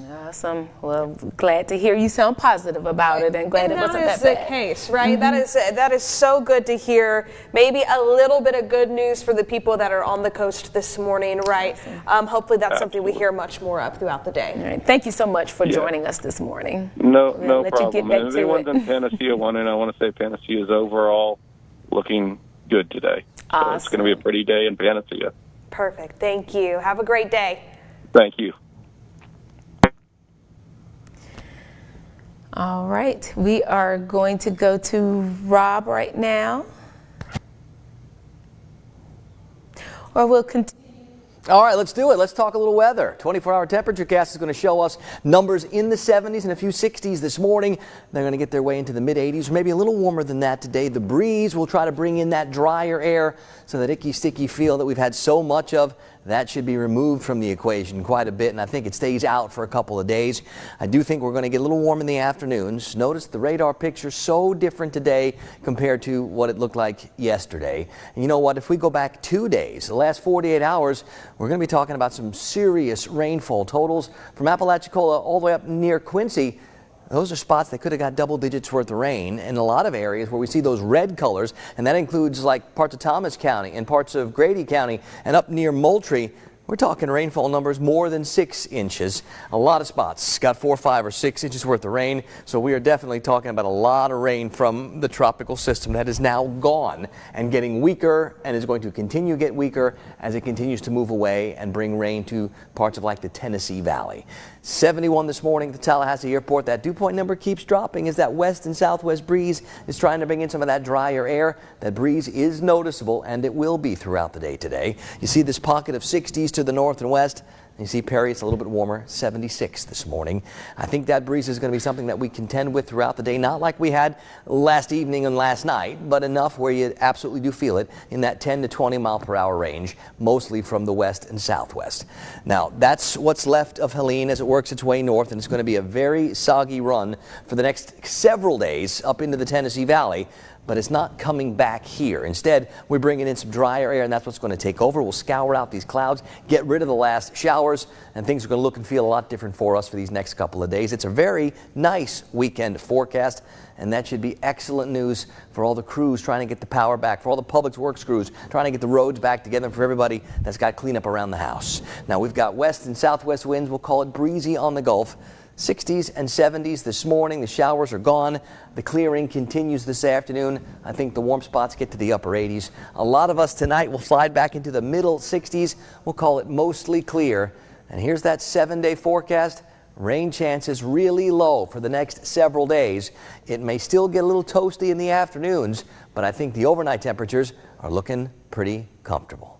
Awesome. Well, glad to hear you sound positive about it, and glad it wasn't that That is bad. the case, right? That is so good to hear. Maybe a little bit of good news for the people that are on the coast this morning, right? Hopefully that's something we hear much more of throughout the day. All right. Thank you so much for joining us this morning. No We'll let you get problem. back And to anyone's it. in Panacea wanting, I want to say Panacea is overall looking good today. So it's going to be a pretty day in Panacea. Perfect. Thank you. Have a great day. Thank you. All right, we are going to go to Rob right now. Or we'll continue. All right, let's do it. Let's talk a little weather. 24-hour temperature cast is going to show us numbers in the 70s and a few 60s this morning. They're going to get their way into the mid-80s, or maybe a little warmer than that today. The breeze will try to bring in that drier air, so that icky, sticky feel that we've had so much of, that should be removed from the equation quite a bit, and I think it stays out for a couple of days. I do think we're going to get a little warm in the afternoons. Notice the radar picture so different today compared to what it looked like yesterday. And you know what? If we go back 2 days, the last 48 hours, we're going to be talking about some serious rainfall totals from Apalachicola all the way up near Quincy. Those are spots that could have got double digits worth of rain in a lot of areas where we see those red colors, and that includes like parts of Thomas County and parts of Grady County and up near Moultrie. We're talking rainfall numbers more than 6 inches. A lot of spots got 4, 5, or 6 inches worth of rain. So we are definitely talking about a lot of rain from the tropical system that is now gone and getting weaker, and is going to continue to get weaker as it continues to move away and bring rain to parts of like the Tennessee Valley. 71 this morning at the Tallahassee airport. That dew point number keeps dropping as that west and southwest breeze is trying to bring in some of that drier air. That breeze is noticeable, and it will be throughout the day today. You see this pocket of 60s to the north and west. You see Perry, it's a little bit warmer, 76 this morning. I think that breeze is going to be something that we contend with throughout the day, not like we had last evening and last night, but enough where you absolutely do feel it in that 10 to 20 mile per hour range, mostly from the west and southwest. Now, that's what's left of Helene as it works its way north, and it's going to be a very soggy run for the next several days up into the Tennessee Valley. But it's not coming back here. Instead, we're bringing in some drier air, and that's what's going to take over. We'll scour out these clouds, get rid of the last showers, and things are going to look and feel a lot different for us for these next couple of days. It's a very nice weekend forecast, and that should be excellent news for all the crews trying to get the power back, for all the public works crews trying to get the roads back together, and for everybody that's got cleanup around the house. Now, we've got west and southwest winds. We'll call it breezy on the Gulf. 60s and 70s this morning. The showers are gone. The clearing continues this afternoon. I think the warm spots get to the upper 80s. A lot of us tonight will slide back into the middle 60s. We'll call it mostly clear. And here's that 7-day forecast. Rain chances really low for the next several days. It may still get a little toasty in the afternoons, but I think the overnight temperatures are looking pretty comfortable.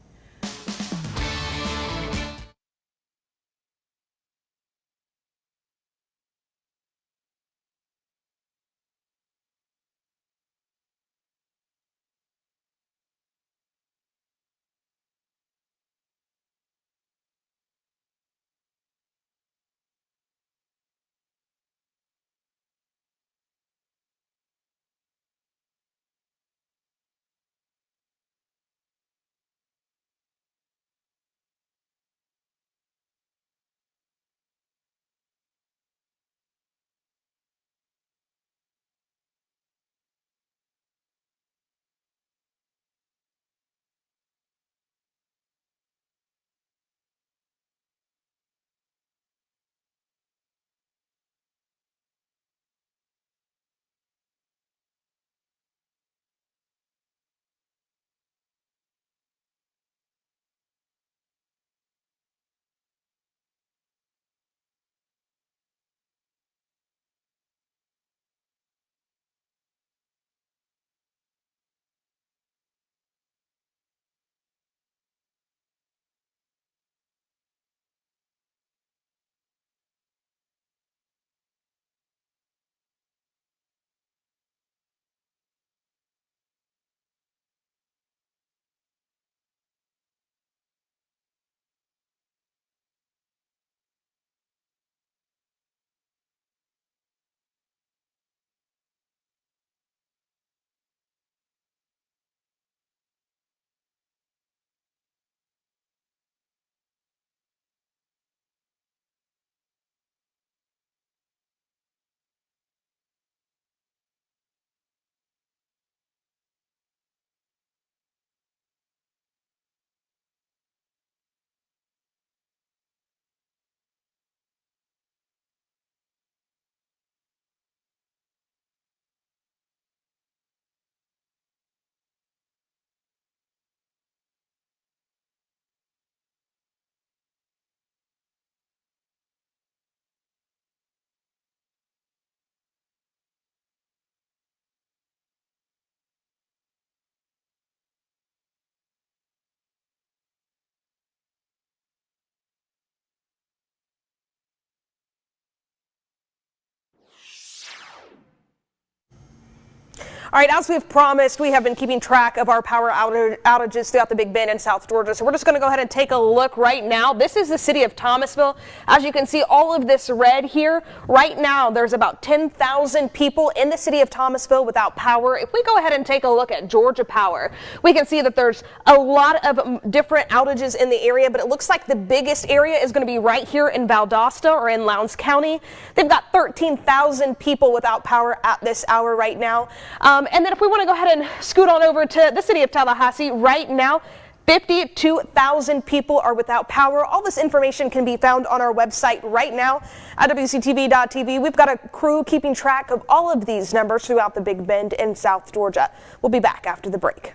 All right, as we've promised, we have been keeping track of our power outages throughout the Big Bend and South Georgia. So we're just going to go ahead and take a look right now. This is the city of Thomasville. As you can see, all of this red here. Right now, there's about 10,000 people in the city of Thomasville without power. If we go ahead and take a look at Georgia Power, we can see that there's a lot of different outages in the area, but it looks like the biggest area is going to be right here in Valdosta or in Lowndes County. They've got 13,000 people without power at this hour right now. And then if we want to go ahead and scoot on over to the city of Tallahassee, right now, 52,000 people are without power. All this information can be found on our website right now at WCTV.tv. We've got a crew keeping track of all of these numbers throughout the Big Bend and South Georgia. We'll be back after the break.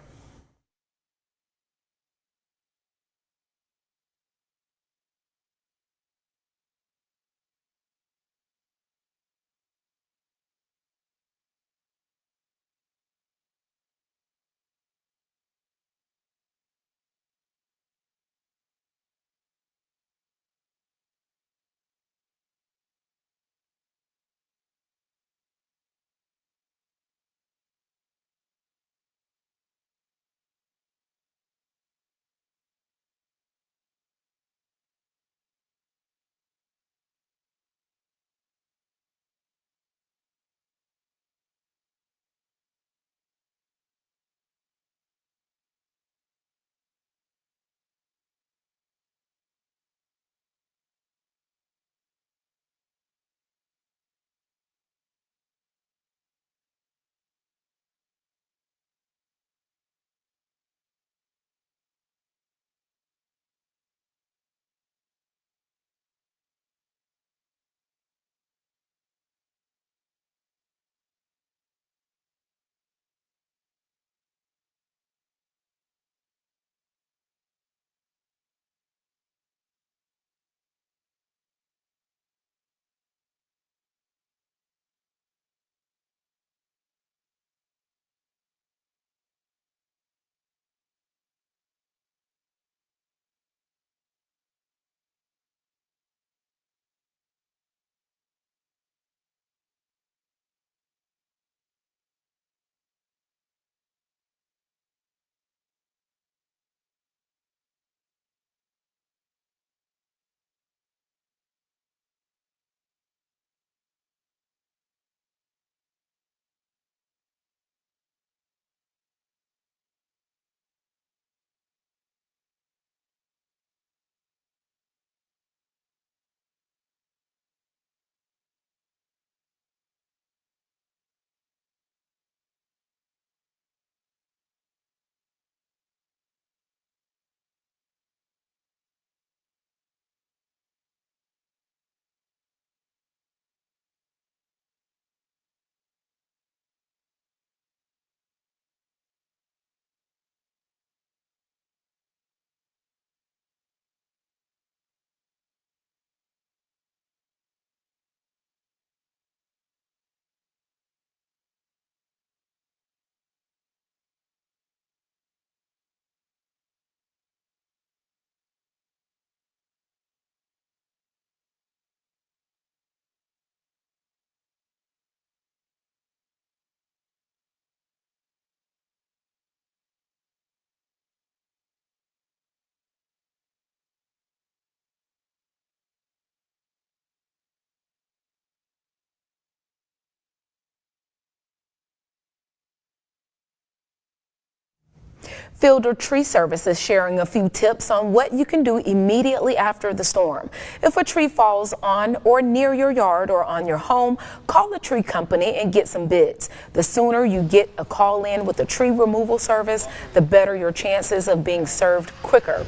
Fielder Tree Service is sharing a few tips on what you can do immediately after the storm. If a tree falls on or near your yard or on your home, call the tree company and get some bids. The sooner you get a call in with a tree removal service, the better your chances of being served quicker.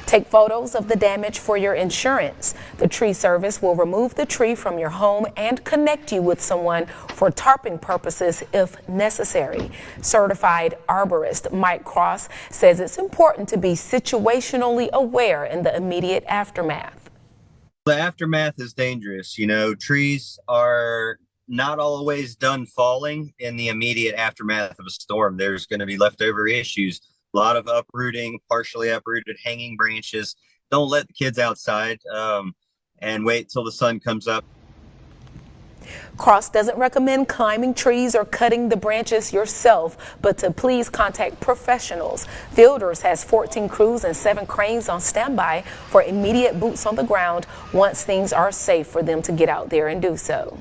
Take photos of the damage for your insurance. The tree service will remove the tree from your home and connect you with someone for tarping purposes if necessary. Certified arborist Mike Cross says it's important to be situationally aware in the immediate aftermath. The aftermath is dangerous. You know, trees are not always done falling in the immediate aftermath of a storm. There's going to be leftover issues. A lot of uprooting, partially uprooted, hanging branches. Don't let the kids outside and wait till the sun comes up. Cross doesn't recommend climbing trees or cutting the branches yourself, but to please contact professionals. Fielders has 14 crews and 7 cranes on standby for immediate boots on the ground once things are safe for them to get out there and do so.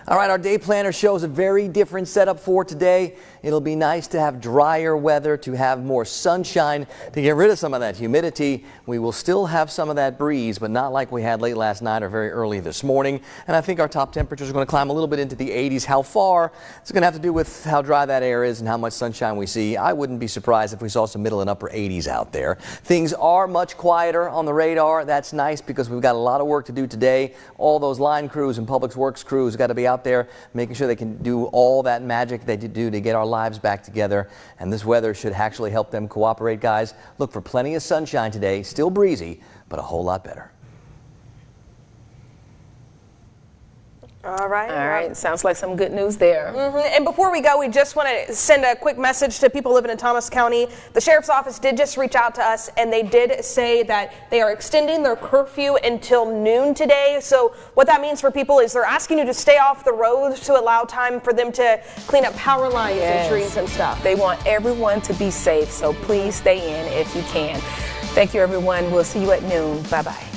All right, our day planner shows a very different setup for today. It'll be nice to have drier weather, to have more sunshine, to get rid of some of that humidity. We will still have some of that breeze, but not like we had late last night or very early this morning. And I think our top temperatures are going to climb a little bit into the 80s. How far? It's going to have to do with how dry that air is and how much sunshine we see. I wouldn't be surprised if we saw some middle and upper 80s out there. Things are much quieter on the radar. That's nice because we've got a lot of work to do today. All those line crews and public works crews got to be out there making sure they can do all that magic they do to get our lives back together. And this weather should actually help them cooperate, guys. Look for plenty of sunshine today. Still breezy, but a whole lot better. All right. All right. Sounds like some good news there. And before we go, we just want to send a quick message to people living in Thomas County. The sheriff's office did just reach out to us, and they did say that they are extending their curfew until noon today. So what that means for people is they're asking you to stay off the roads to allow time for them to clean up power lines and trees and stuff. They want everyone to be safe, so please stay in if you can. Thank you, everyone. We'll see you at noon. Bye-bye.